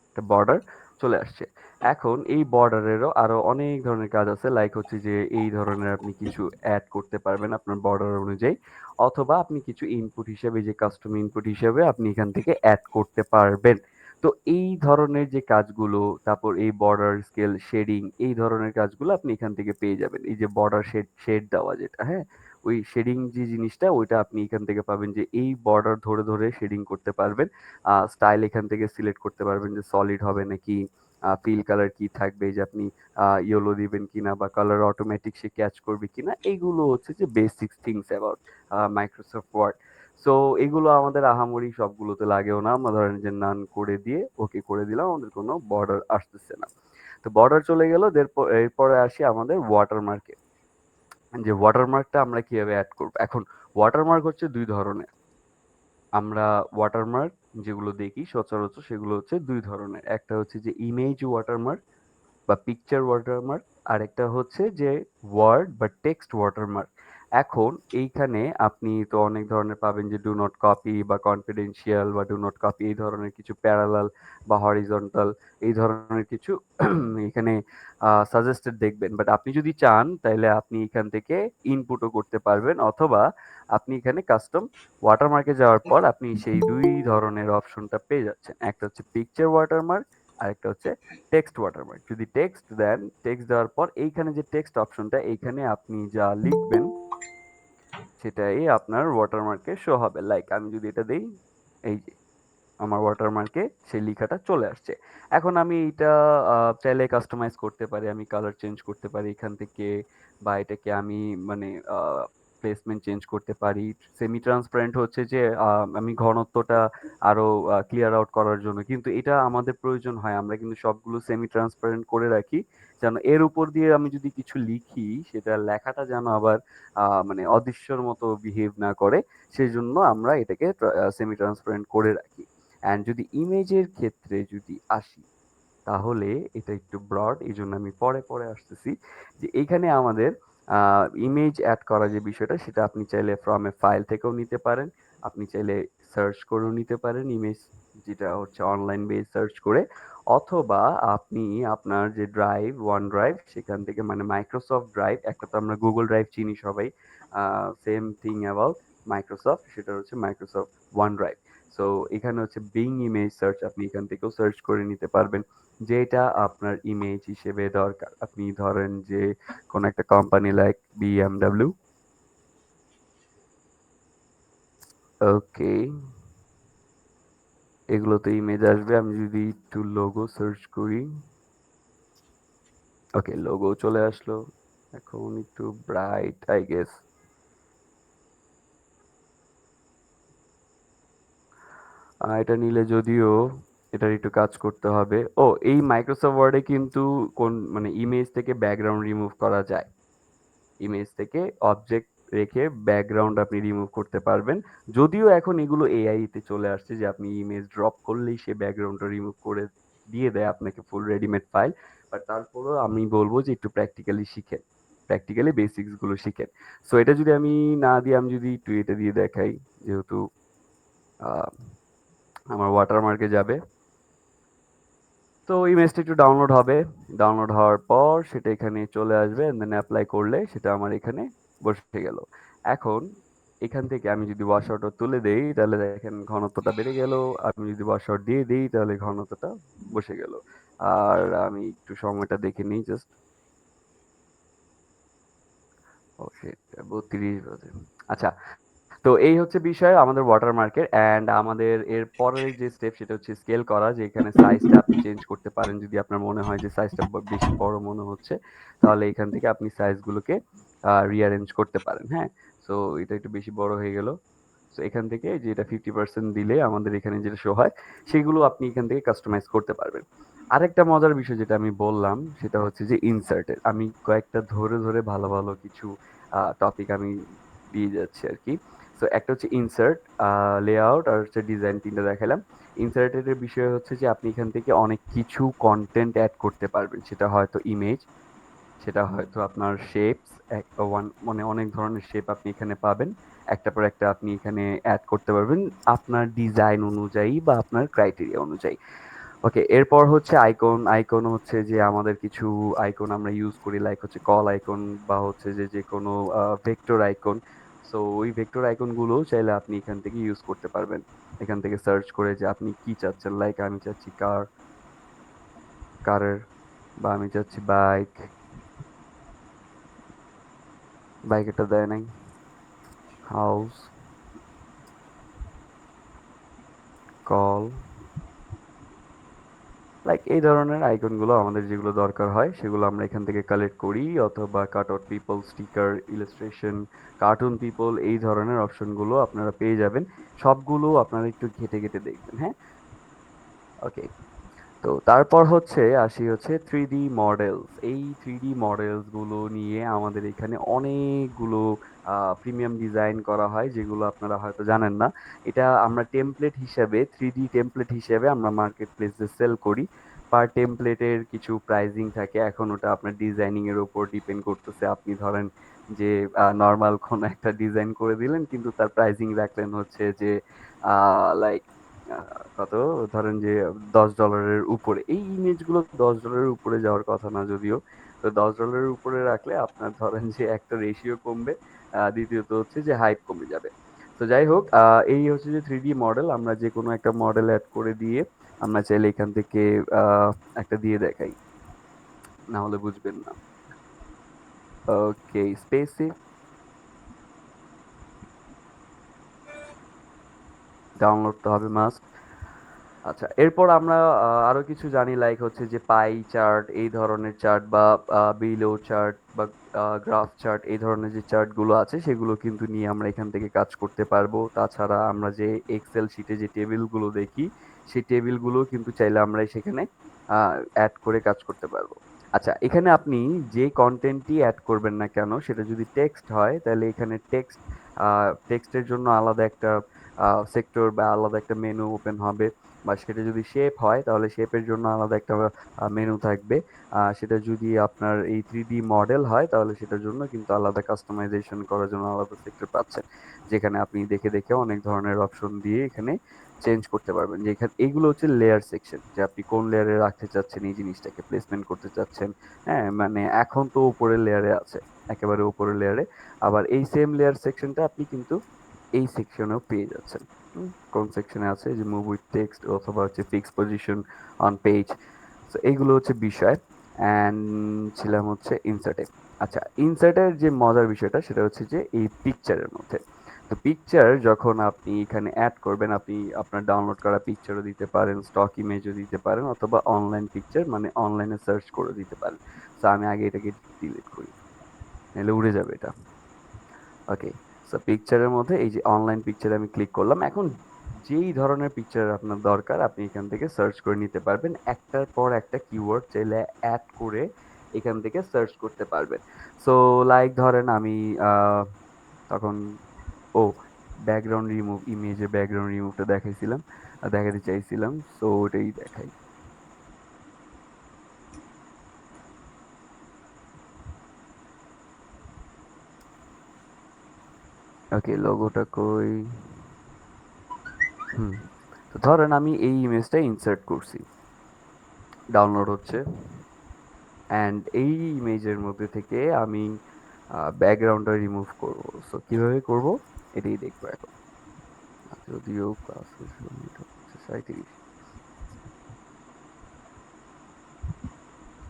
একটা বর্ডার চলে আসছে। এখন এই বর্ডারেরও আরো অনেক ধরনের কাজ আছে, লাইক হচ্ছে যে এই ধরনের আপনি কিছু অ্যাড করতে পারবেন আপনার বর্ডার অনুযায়ী, অথবা আপনি কিছু ইনপুট হিসেবে, যে কাস্টম ইনপুট হিসেবে আপনি এখান থেকে অ্যাড করতে পারবেন। তো এই ধরনের যে কাজগুলো, তারপর এই বর্ডার স্কেল শেডিং, এই ধরনের কাজগুলো আপনি এখান থেকে পেয়ে যাবেন। এই যে বর্ডার শেড দেওয়া যেটা, হ্যাঁ, ওই শেডিং যে জিনিসটা ওইটা আপনি এখান থেকে পাবেন, যে এই বর্ডার ধরে ধরে শেডিং করতে পারবেন। স্টাইল এখান থেকে সিলেক্ট করতে পারবেন যে সলিড হবে নাকি ফিল কালার কি থাকবে, যে আপনি ইয়েলো দিবেন কিনা বা কালার অটোমেটিক সে ক্যাচ করবে কিনা, এইগুলো হচ্ছে যে basic things about Microsoft Word. So এগুলো আমাদের আহামরি সবগুলোতে লাগেও না, আমরা ধরেন যে নান করে দিয়ে ওকে করে দিলাম, আমাদের কোনো বর্ডার আসতেছে না। তো বর্ডার চলে গেল, এরপরে আসি আমাদের ওয়াটারমার্কে, যে ওয়াটারমার্কটা আমরা কিভাবে অ্যাড করব। এখন ওয়াটারমার্ক হচ্ছে দুই ধরনের। আমরা ওয়াটারমার্ক যেগুলো দেখি সচরাচর সেগুলো হচ্ছে দুই ধরনের, একটা হচ্ছে যে ইমেজ ওয়াটারমার্ক বা পিকচার ওয়াটারমার্ক, আর একটা হচ্ছে যে ওয়ার্ড বা টেক্সট ওয়াটারমার্ক। এখন এইখানে আপনি তো অনেক ধরনের পাবেন, যে ডু নট কপি বা কনফিডেন্সিয়াল বা ডু নট কপি, এই ধরনের কিছু প্যারালাল বা হরিজন্টাল, এই ধরনের কিছু এখানে সাজেস্টেড দেখবেন। বাট আপনি যদি চান তাহলে আপনি এখান থেকে ইনপুটও করতে পারবেন, অথবা আপনি এখানে কাস্টম ওয়াটারমার্কে যাওয়ার পর আপনি সেই দুই ধরনের অপশনটা পেয়ে যাচ্ছেন, একটা হচ্ছে পিকচার ওয়াটারমার্ক আর একটা হচ্ছে টেক্সট ওয়াটারমার্ক। যদি টেক্সট দেন, টেক্সট দেওয়ার পর এইখানে যে টেক্সট অপশনটা, এইখানে আপনি যা লিখবেন সেটাই আপনার ওয়াটারমার্কে শো হবে। লাইক আমি যদি এটা দেই, এই যে আমার ওয়াটারমার্কে সেই লেখাটা চলে আসছে। এখন আমি এটা চাইলে কাস্টমাইজ করতে পারি, আমি কালার চেঞ্জ করতে পারি এখান থেকে, বা এটাকে আমি মানে প্লেসমেন্ট চেঞ্জ করতে পারি। সেমি ট্রান্সপারেন্ট হচ্ছে যে আমি ঘনত্বটা আরো ক্লিয়ার আউট করার জন্য, কিন্তু এটা আমাদের প্রয়োজন হয়, আমরা কিন্তু সবগুলো সেমি ট্রান্সপারেন্ট করে রাখি, যেন এর উপর দিয়ে আমি যদি কিছু লিখি সেটা লেখাটা যেন আবার মানে অদৃশ্যর মতো বিহেভ না করে, সেই জন্য আমরা এটাকে সেমি ট্রান্সপারেন্ট করে রাখি। অ্যান্ড যদি ইমেজের ক্ষেত্রে যদি আসি, তাহলে এটা একটু ব্রড, এই জন্য আমি পরে পরে আসতেছি, যে এইখানে আমাদের ইমেজ অ্যাড করা যে বিষয়টা, সেটা আপনি চাইলে ফ্রম এ ফাইল থেকেও নিতে পারেন, আপনি চাইলে সার্চ করেও নিতে পারেন ইমেজ, যেটা হচ্ছে অনলাইন বেস সার্চ করে, অথবা আপনি আপনার যে ড্রাইভ, ওয়ান ড্রাইভ, সেখান থেকে, মানে মাইক্রোসফট ড্রাইভ, একটা তো আমরা গুগল ড্রাইভ চিনি সবাই, সেম থিং অ্যাবাউট মাইক্রোসফট, সেটা হচ্ছে মাইক্রোসফট ওয়ান ড্রাইভ। সো এখানে হচ্ছে বিং ইমেজ সার্চ, আপনি এখান থেকেও সার্চ করে নিতে পারবেন যেটা আপনার ইমেজ হিসেবে দরকার। আপনি ধরেন যে কোনো একটা কোম্পানি লাইক বিএমডব্লিউ, ওকে, এগুলোতে ইমেজ আসবে। আমি যদি একটু লোগো সার্চ করি, ওকে, লোগো চলে আসলো। এখন একটু ব্রাইট আই গেস, এটা নিলে যদিও এটার একটু কাজ করতে হবে। ও, এই মাইক্রোসফট ওয়ার্ডে কিন্তু কোন মানে ইমেজ থেকে ব্যাকগ্রাউন্ড রিমুভ করা যায়, ইমেজ থেকে অবজেক্ট রেখে ব্যাকগ্রাউন্ড আপনি রিমুভ করতে পারবেন। যদিও এখন এগুলো এআই তে চলে আসছে, যে আপনি ইমেজ ড্রপ করলেই সে ব্যাকগ্রাউন্ডটা রিমুভ করে দিয়ে দেয় আপনাকে ফুল রেডিমেড ফাইল। বাট তারপরেও আমি বলবো যে একটু প্র্যাকটিক্যালি শিখেন, প্র্যাকটিক্যালি বেসিক্স গুলো শিখেন। সো এটা যদি আমি না দিয়ে, আমি যদি একটু এটা দিয়ে দেখাই, যেহেতু আহ, আমার ওয়াটারমার্কে যাবে, তো ইমেজটা একটু ডাউনলোড হবে, ডাউনলোড হওয়ার পর সেটা এখানে চলে আসবে, দেন অ্যাপ্লাই করলে সেটা আমার এখানে বসে গেল। এখন এখান থেকে আমি যদি ওয়াশ আউটটা তুলে দেই, তাহলে দেখেন ঘনত্বটা বেড়ে গেল, আমি যদি ওয়াশ আউট দিয়ে দিই তাহলে ঘনত্বটা বসে গেল। আর আমি একটু সময়টা দেখে নিই জাস্ট, ও শিট, 32 বাজে। আচ্ছা, তো এই হচ্ছে বিষয় আমাদের ওয়াটারমার্কের। অ্যান্ড আমাদের এর পরের যে স্টেপ, সেটা হচ্ছে স্কেল করা, যে এখানে সাইজটা আপনি চেঞ্জ করতে পারেন, যদি আপনার মনে হয় যে সাইজটা বেশি বড় মনে হচ্ছে, তাহলে এখান থেকে আপনি সাইজগুলোকে রিঅ্যারেঞ্জ করতে পারেন। হ্যাঁ, সো এটা একটু বেশি বড় হয়ে গেল, সো এখান থেকে যে এটা 50% দিলে আমাদের এখানে যেটা শো হয়, সেগুলো আপনি এখান থেকে কাস্টমাইজ করতে পারবেন। আরেকটা মজার বিষয় যেটা আমি বললাম, সেটা হচ্ছে যে ইনসার্টের, আমি কয়েকটা ধরে ধরে ভালো ভালো কিছু টপিক আমি দিয়ে যাচ্ছি আর কি। সো একটা হচ্ছে ইনসার্ট, লেআউট আর হচ্ছে ডিজাইন, তিনটা দেখালাম। ইনসার্টেড এর বিষয় হচ্ছে যে আপনি এখান থেকে অনেক কিছু কন্টেন্ট অ্যাড করতে পারবেন, সেটা হয়তো ইমেজ, সেটা হয়তো আপনার শেপস, মানে অনেক ধরনের শেপ আপনি এখানে পাবেন, একটা পর একটা আপনি এখানে অ্যাড করতে পারবেন আপনার ডিজাইন অনুযায়ী বা আপনার ক্রাইটেরিয়া অনুযায়ী। ওকে, এরপর হচ্ছে আইকন। আইকন হচ্ছে যে আমাদের কিছু আইকন আমরা ইউজ করি, লাইক হচ্ছে কল আইকন বা হচ্ছে যে যে কোনো ভেক্টর আইকন। সো ওই ভেক্টর আইকন গুলো চাইলে আপনি এখান থেকে ইউজ করতে পারবেন, এখান থেকে সার্চ করে যে আপনি কি চাচ্ছেন, লাইক আমি চাচ্ছি কারের, বা আমি চাচ্ছি বাইক এটা দেয় নাই, হাউস, কল, লাইক এই ধরনের আইকনগুলো আমাদের যেগুলো দরকার হয় সেগুলো আমরা এখান থেকে কালেক্ট করি, অথবা cut out people, sticker, illustration, cartoon people, এই ধরনের অপশনগুলো আপনারা পেয়ে যাবেন। সবগুলো আপনারা একটু ঘেটে ঘেটে দেখবেন, হ্যাঁ। ওকে, তো তারপর আসি থ্রি ডি মডেলস। এই থ্রি ডি মডেলস গুলো নিয়ে আমাদের এখানে অনেকগুলো প্রিমিয়াম ডিজাইন করা হয়, যেগুলো আপনারা হয়তো জানেন না। এটা আমরা টেমপ্লেট হিসেবে, থ্রি ডি টেমপ্লেট হিসেবে আমরা মার্কেট প্লেসে সেল করি। পার টেমপ্লেটের কিছু প্রাইজিং থাকে, এখন ওটা আপনার ডিজাইনিং এর উপর ডিপেন্ড করতেছে। আপনি ধরেন যে নর্মাল কোনো একটা ডিজাইন করে দিলেন, কিন্তু তার প্রাইজিং রাখলেন হচ্ছে যে লাইক কত, ধরেন যে $10 উপরে। এই ইমেজগুলো $10 উপরে যাওয়ার কথা না যদিও। তো $10 উপরে রাখলে আপনার ধরেন যে একটা রেশিও কমবে, দ্বিতীয়ত হচ্ছে যে হাইপ কমে যাবে। তো যাই হোক, এই হচ্ছে যে থ্রি ডি মডেল। আমরা যে কোনো একটা মডেল অ্যাড করে দিয়ে আমরা চাইলে এখান থেকে আহ, একটা দিয়ে দেখাই, না হলে বুঝবেন না। ওকে, স্পেসে ডাউনলোড তো হবে মাস্ট। আচ্ছা, এরপর আমরা আরো কিছু জানি, লাইক হচ্ছে যে পাই চার্ট, এই ধরনের চার্ট, বা বিলো চার্ট, বা গ্রাফ চার্ট, এই ধরনের যে চার্ট গুলো আছে সেগুলো কিন্তু নিয়ে আমরা এখান থেকে কাজ করতে পারবো। তাছাড়া আমরা যে এক্সেল শিটে যে টেবিল গুলো দেখি, সেই টেবিল গুলো কিন্তু চাইলে আমরা সেখানে অ্যাড করে কাজ করতে পারবো। আচ্ছা, এখানে আপনি যে কন্টেন্টই অ্যাড করবেন না কেন, সেটা যদি টেক্সট হয় তাহলে এখানে টেক্সটের জন্য আলাদা একটা সেক্টর বা আলাদা একটা মেনু ওপেন হবে। বা সেটা যদি শেপ হয় তাহলে শেপের জন্য আলাদা একটা মেনু থাকবে। সেটা যদি আপনার এই থ্রি ডি মডেল হয় তাহলে সেটার জন্য কিন্তু আলাদা কাস্টমাইজেশন করার জন্য আলাদা সেক্টর পাচ্ছেন, যেখানে আপনি দেখে দেখে অনেক ধরনের অপশন দিয়ে এখানে চেঞ্জ করতে পারবেন। যে এখানে এইগুলো হচ্ছে লেয়ার সেকশন, যে আপনি কোন লেয়ারে রাখতে চাচ্ছেন এই জিনিসটাকে, প্লেসমেন্ট করতে চাচ্ছেন। হ্যাঁ, মানে এখন তো উপরের লেয়ারে আছে, একেবারে উপরের লেয়ারে। আবার এই সেম লেয়ার সেকশনটা আপনি কিন্তু এই সেকশনেও পেয়ে যাচ্ছেন। কোন সেকশনে আছে, যে মুভ উইথ টেক্সট অথবা হচ্ছে ফিক্স পজিশন অন পেজ। তো এইগুলো হচ্ছে বিষয়। অ্যান্ড ছিলাম হচ্ছে ইনসার্টে। আচ্ছা, ইনসার্টের যে মজার বিষয়টা সেটা হচ্ছে যে এই পিকচারের মধ্যে। তো পিকচার যখন আপনি এখানে অ্যাড করবেন, আপনি আপনার ডাউনলোড করা পিকচারও দিতে পারেন, স্টক ইমেজও দিতে পারেন, অথবা অনলাইন পিকচার মানে অনলাইনে সার্চ করে দিতে পারেন। তো আমি আগে এটাকে ডিলিট করি, নাহলে উড়ে যাবে এটা। ওকে, সো পিকচারের মধ্যে এই যে অনলাইন পিকচারে আমি ক্লিক করলাম। এখন যেই ধরনের পিকচার আপনার দরকার আপনি এখান থেকে সার্চ করে নিতে পারবেন, একটার পর একটা কিওয়ার্ড চাইলে অ্যাড করে এখান থেকে সার্চ করতে পারবেন। সো লাইক ধরেন আমি তখন, ও, ব্যাকগ্রাউন্ড রিমুভ, ইমেজের ব্যাকগ্রাউন্ড রিমুভটা দেখাইছিলাম, দেখাতে চাইছিলাম, সো ওটাই দেখাই। ওকে, লোগোটা কই? হুম, তো ধরেন আমি এই ইমেজটা ইনসার্ট করছি, ডাউনলোড হচ্ছে। অ্যান্ড এই ইমেজের মধ্যে থেকে আমি ব্যাকগ্রাউন্ডটা রিমুভ করব। সো কিভাবে করব এটাই দেখবো এখন। যদিও ক্লাস 37।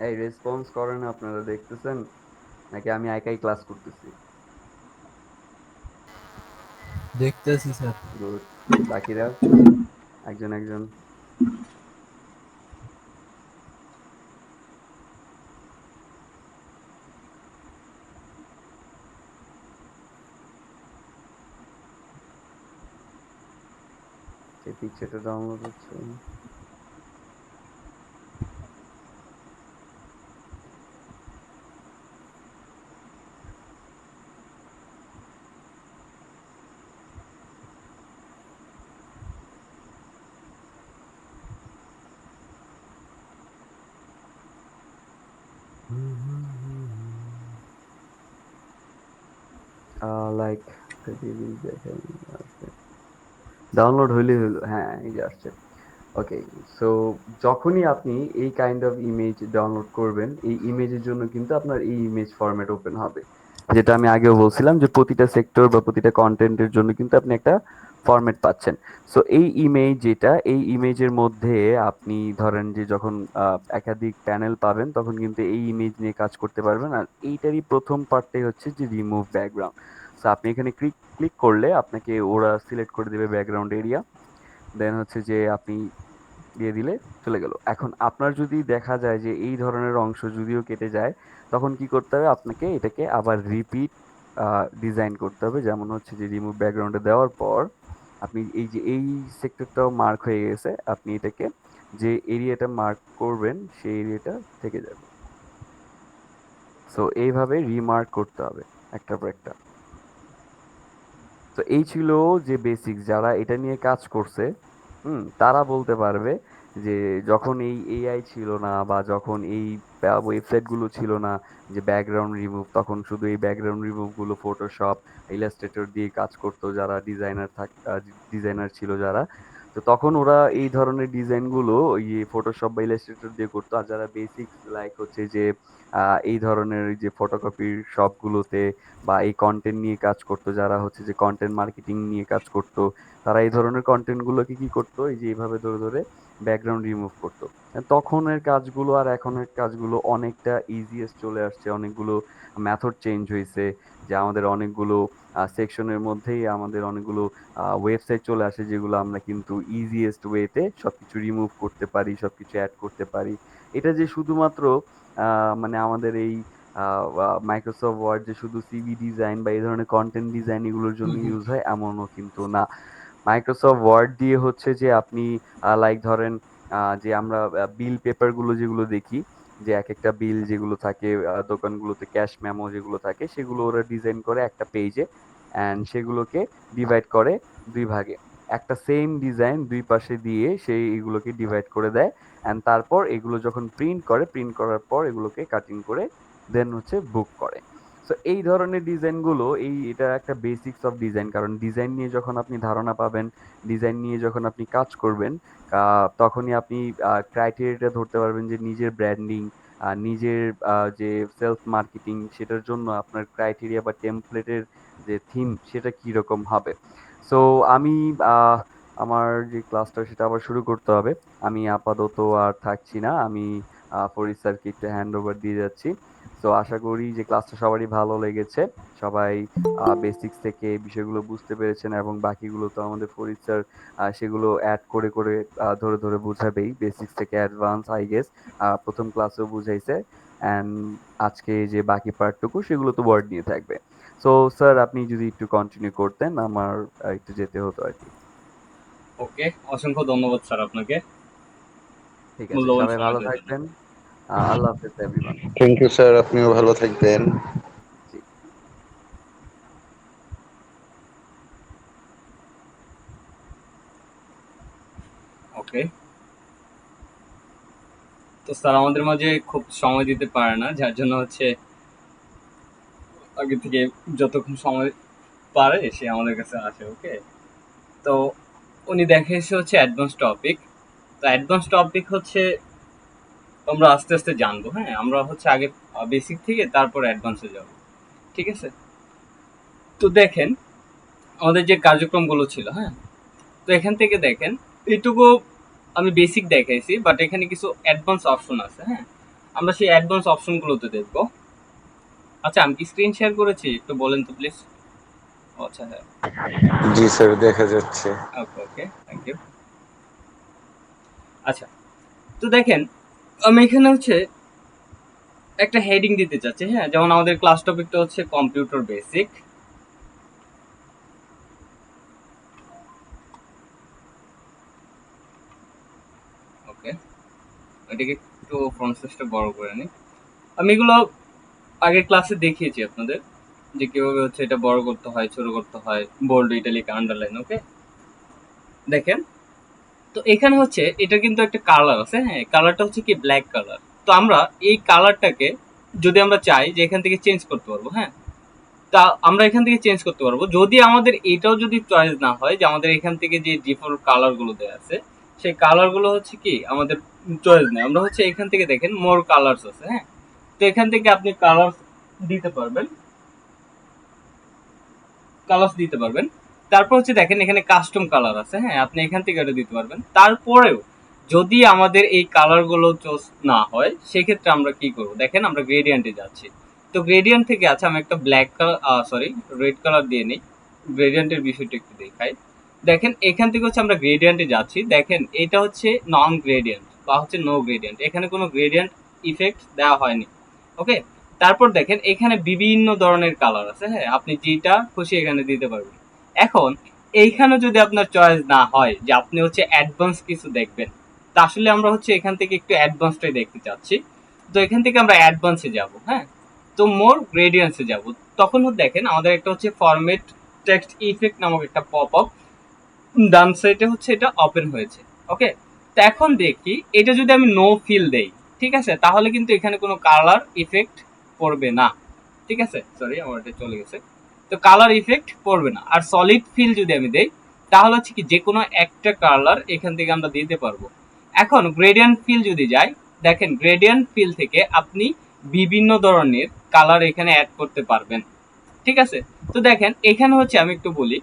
এই রেসপন্স করেন, আপনারা দেখতেছেন নাকি আমি একাই ক্লাস করতেছি? দেখতেছি স্যার। গুড। বাকিরা একজন একজন। এই পিকচারটা ডাউনলোড হচ্ছে। লাইক দেখেন, ডাউনলোড হইলে হলো, হ্যাঁ এই যে আসছে। ওকে, সো যখনই আপনি এই কাইন্ড অফ ইমেজ ডাউনলোড করবেন, এই ইমেজের জন্য কিন্তু আপনার এই ইমেজ ফরম্যাট ওপেন হবে। যেটা আমি আগেও বলছিলাম যে প্রতিটা সেক্টর বা প্রতিটা কন্টেন্টের জন্য কিন্তু আপনি একটা ফরম্যাট পাচ্ছেন। সো এই ইমেজ, যেটা এই ইমেজের মধ্যে আপনি ধরেন যে যখন একাধিক প্যানেল পাবেন তখন কিন্তু এই ইমেজ নিয়ে কাজ করতে পারবেন। আর এইটারই প্রথম পার্টটাই হচ্ছে যে রিমুভ ব্যাকগ্রাউন্ড। সো আপনি এখানে ক্লিক ক্লিক করলে আপনাকে ওরা সিলেক্ট করে দেবে ব্যাকগ্রাউন্ড এরিয়া। দেন হচ্ছে যে আপনি দিয়ে দিলে চলে গেল। এখন আপনার যদি দেখা যায় যে এই ধরনের অংশ যদিও কেটে যায়, তখন কি করতে হবে? আপনাকে এটাকে আবার রিপিট ডিজাইন করতে হবে। যেমন হচ্ছে যে রিমুভ ব্যাকগ্রাউন্ডে দেওয়ার পর আপনি এই যে এই সেক্টরটাও মার্ক হয়ে গেছে, আপনি এটাকে যে এরিয়াটা মার্ক করবেন সেই এরিয়াটা থেকে যাবে। সো এইভাবে রিমার্ক করতে হবে একটার পর একটা। তো এই ছিল যে বেসিক্স, যারা এটা নিয়ে কাজ করছে তারা বলতে পারবে যে যখন এই এআই ছিল না বা যখন এই ওয়েবসাইট গুলো ছিল না, যে ব্যাকগ্রাউন্ড রিমুভ, তখন শুধু এই ব্যাকগ্রাউন্ড রিমুভ গুলো ফটোশপ ইলাস্ট্রেটর দিয়ে কাজ করতো যারা ডিজাইনার ছিল যারা। তো তখন ওরা এই ধরনের ডিজাইন গুলো ওই ফটোশপ বা ইলাস্ট্রেটর দিয়ে করতো। আর যারা বেসিক্স লাইক হচ্ছে যে এই ধরনের ওই যে ফটোকপির শপগুলোতে বা এই কন্টেন্ট নিয়ে কাজ করতো, যারা হচ্ছে যে কন্টেন্ট মার্কেটিং নিয়ে কাজ করতো, তারা এই ধরনের কন্টেন্ট গুলোকে কি করতো, এই যে এইভাবে ধরে ধরে ব্যাকগ্রাউন্ড রিমুভ করতো। তখনের কাজগুলো আর এখনের কাজগুলো অনেকটা ইজিয়েস্ট চলে আসছে, অনেকগুলো মেথড চেঞ্জ হয়েছে, যে আমাদের অনেকগুলো সেকশনের মধ্যেই আমাদের অনেকগুলো ওয়েবসাইট চলে আসে যেগুলো আমরা কিন্তু ইজিয়েস্ট ওয়েতে সবকিছু রিমুভ করতে পারি, সবকিছু অ্যাড করতে পারি। এটা যে শুধুমাত্র মানে আমাদের এই মাইক্রোসফট ওয়ার্ড যে শুধু সিভি ডিজাইন বা এই ধরনের কন্টেন্ট ডিজাইন এগুলোর জন্য হুম হুম। ইউজ হয় এমনও কিন্তু না। মাইক্রোসফট ওয়ার্ড দিয়ে হচ্ছে যে আপনি লাইক ধরেন যে আমরা বিল পেপার গুলো যেগুলো দেখি, যে এক একটা বিল যেগুলো থাকে দোকানগুলোতে ক্যাশ মেমো যেগুলো থাকে, সেগুলো ওরা ডিজাইন করে একটা পেজে, অ্যান্ড সেগুলোকে ডিভাইড করে দুই ভাগে। একটা সেম ডিজাইন দুই পাশে দিয়ে সেই এগুলোকে ডিভাইড করে দেয়, অ্যান্ড তারপর এগুলো যখন প্রিন্ট করে, প্রিন্ট করার পর এগুলোকে কাটিং করে দেন হচ্ছে বুক করে। সো এই ধরনের ডিজাইনগুলো এটা একটা বেসিক্স অফ ডিজাইন। কারণ ডিজাইন নিয়ে যখন আপনি ধারণা পাবেন, ডিজাইন নিয়ে যখন আপনি কাজ করবেন, তখনই আপনি ক্রাইটেরিয়াটা ধরতে পারবেন যে নিজের ব্র্যান্ডিং, নিজের যে সেলফ মার্কেটিং, সেটার জন্য আপনার ক্রাইটেরিয়া বা টেমপ্লেটের যে থিম সেটা কি রকম হবে। সো আমি আহ, আমার যে ক্লাসটা সেটা আবার শুরু করতে হবে। আমি আপাতত আর থাকছি না, আমি ফরিদ স্যারকে একটু হ্যান্ড ওভার দিয়ে যাচ্ছি। তো আশা করি যে ক্লাসটা সবারই ভালো লেগেছে, সবাই বেসিক্স থেকে বিষয়গুলো বুঝতে পেরেছেন, এবং বাকিগুলো তো আমাদের ফরিদ স্যার সেগুলো অ্যাড করে করে ধরে ধরে বুঝাবেই, বেসিক্স থেকে অ্যাডভান্স আই গেস। প্রথম ক্লাসেও বুঝাইছে, অ্যান্ড আজকে যে বাকি পার্টটুকু সেগুলো তো বোর্ড নিয়ে থাকবে। সো স্যার আপনি যদি একটু কন্টিনিউ করতেন, আমার একটু যেতে হতো আর কি। ওকে, অসংখ্য ধন্যবাদ স্যার আপনাকে ঠিক আছে, মূল্যবান সবাই সময় ভালো দেওয়ার জন্য। থাকবেন। আল্লাহ হাফেজ এভরিওয়ান। থ্যাংক ইউ স্যার, আপনিও ভালো থাকবেন। জি। ওকে, তো স্যার আমাদের মাঝে খুব সময় দিতে পারে না, যার জন্য হচ্ছে আগে থেকে যতক্ষণ সময় পারে সে আমাদের কাছে আসে। ওকে, তো উনি দেখে এসে হচ্ছে অ্যাডভান্স টপিক। তো অ্যাডভান্স টপিক হচ্ছে আমরা আস্তে আস্তে জানবো। হ্যাঁ, আমরা হচ্ছে আগে বেসিক থেকে তারপর অ্যাডভান্সে যাব। ঠিক আছে, তো দেখেন আমাদের যে কার্যক্রমগুলো ছিল, হ্যাঁ, তো এখান থেকে দেখেন এইটুকু আমি বেসিক দেখাইছি, বাট এখানে কিছু অ্যাডভান্স অপশন আছে। হ্যাঁ, আমরা সেই অ্যাডভান্স অপশনগুলোতে দেখবো। আচ্ছা, আমি কি স্ক্রিন শেয়ার করেছি একটু বলেন তো প্লিজ? আচ্ছা হ্যাঁ, জি স্যার, দেখা যাচ্ছে। ওকে ওকে, থ্যাংক ইউ। আচ্ছা, তো দেখেন আমি এখানে হচ্ছে একটা হেডিং দিতে চাচ্ছি। হ্যাঁ, যেমন আমাদের ক্লাস টপিকটা হচ্ছে কম্পিউটার বেসিক। ওকে, এটাকে একটু ফ্রন্ট সাইজটা বড় করে নিই। আমি এগুলো আগের ক্লাসে দেখিয়েছি আপনাদের, যে কিভাবে হচ্ছে এটা বড় করতে হয়, ছোট করতে হয়, বোল্ড, ইটালিক, আন্ডারলাইন। ওকে, দেখেন তো এখানে হচ্ছে এটা কিন্তু একটা কালার আছে। হ্যাঁ, কালারটা হচ্ছে কি ব্ল্যাক কালার। তো আমরা এই কালারটাকে যদি আমরা চাই যে এখান থেকে চেঞ্জ করতে পারবো। হ্যাঁ, তা আমরা এখান থেকে চেঞ্জ করতে পারবো, যদি আমাদের এটাও যদি চয়েস না হয়, যে আমাদের এখান থেকে যে ডিফল্ট কালার গুলো দেওয়া আছে সেই কালার গুলো হচ্ছে কি আমাদের চয়েস নেই। আমরা হচ্ছে এখান থেকে দেখেন মোর কালার্স আছে। হ্যাঁ, তো এখান থেকে আপনি কালার্স দিতে পারবেন, কালার্স দিতে পারবেন। তারপর হচ্ছে দেখেন এখানে কাস্টম কালার আছে। হ্যাঁ, আপনি এখান থেকে এটা দিতে পারবেন। তারপরেও যদি আমাদের এই কালার গুলো চুজ না হয়, সেক্ষেত্রে আমরা কি করব? দেখেন আমরা গ্রেডিয়েন্টে যাচ্ছি। তো গ্রেডিয়েন্ট থেকে আমি একটা black colour, sorry, red colour দিয়ে নিই। গ্রেডিয়েন্টের বিষয়টা একটু দেখাই। দেখেন এখান থেকে হচ্ছে আমরা গ্রেডিয়েন্টে যাচ্ছি। দেখেন এটা হচ্ছে নন গ্রেডিয়েন্ট বা হচ্ছে নো গ্রেডিয়েন্ট, এখানে কোনো গ্রেডিয়েন্ট ইফেক্ট দেওয়া হয়নি। ওকে, তারপর দেখেন এখানে বিভিন্ন ধরনের কালার আছে। হ্যাঁ, আপনি যেটা খুশি এখানে দিতে পারবেন। এখন এইখানে যদি আপনার চয়েস না হয় যে আপনি হচ্ছে অ্যাডভান্স কিছু দেখবেন, তা আসলে আমরা হচ্ছে এখান থেকে একটু অ্যাডভান্সটাই দেখতে চাচ্ছি। তো এখান থেকে আমরা অ্যাডভান্সে যাব। হ্যাঁ, তো মোর গ্রেডিয়েন্টসে যাব। তখন দেখেন আমাদের একটা হচ্ছে ফরম্যাট টেক্সট ইফেক্ট নামক একটা পপ আপ ডান সাইডে হচ্ছে এটা ওপেন হয়েছে। ওকে, তো এখন দেখি এটা যদি আমি নো ফিল দেই, ঠিক আছে, তাহলে কিন্তু এখানে কোনো কালার ইফেক্ট পড়বে না। ঠিক আছে, সরি আমার এটা চলে গেছে। তো কালার ইফেক্ট পড়বে না। আর সলিড ফিল যদি আমি দেই, তাহলে হচ্ছে কি যে কোনো একটা কালার এখান থেকে আমরা দিতে পারবো। এখন গ্রেডিয়েন্ট ফিল যদি যাই, দেখেন গ্রেডিয়েন্ট ফিল থেকে আপনি বিভিন্ন ধরনের কালার এখানে অ্যাড করতে পারবেন। ঠিক আছে, তো দেখেন এখানে হচ্ছে আমি একটু বলি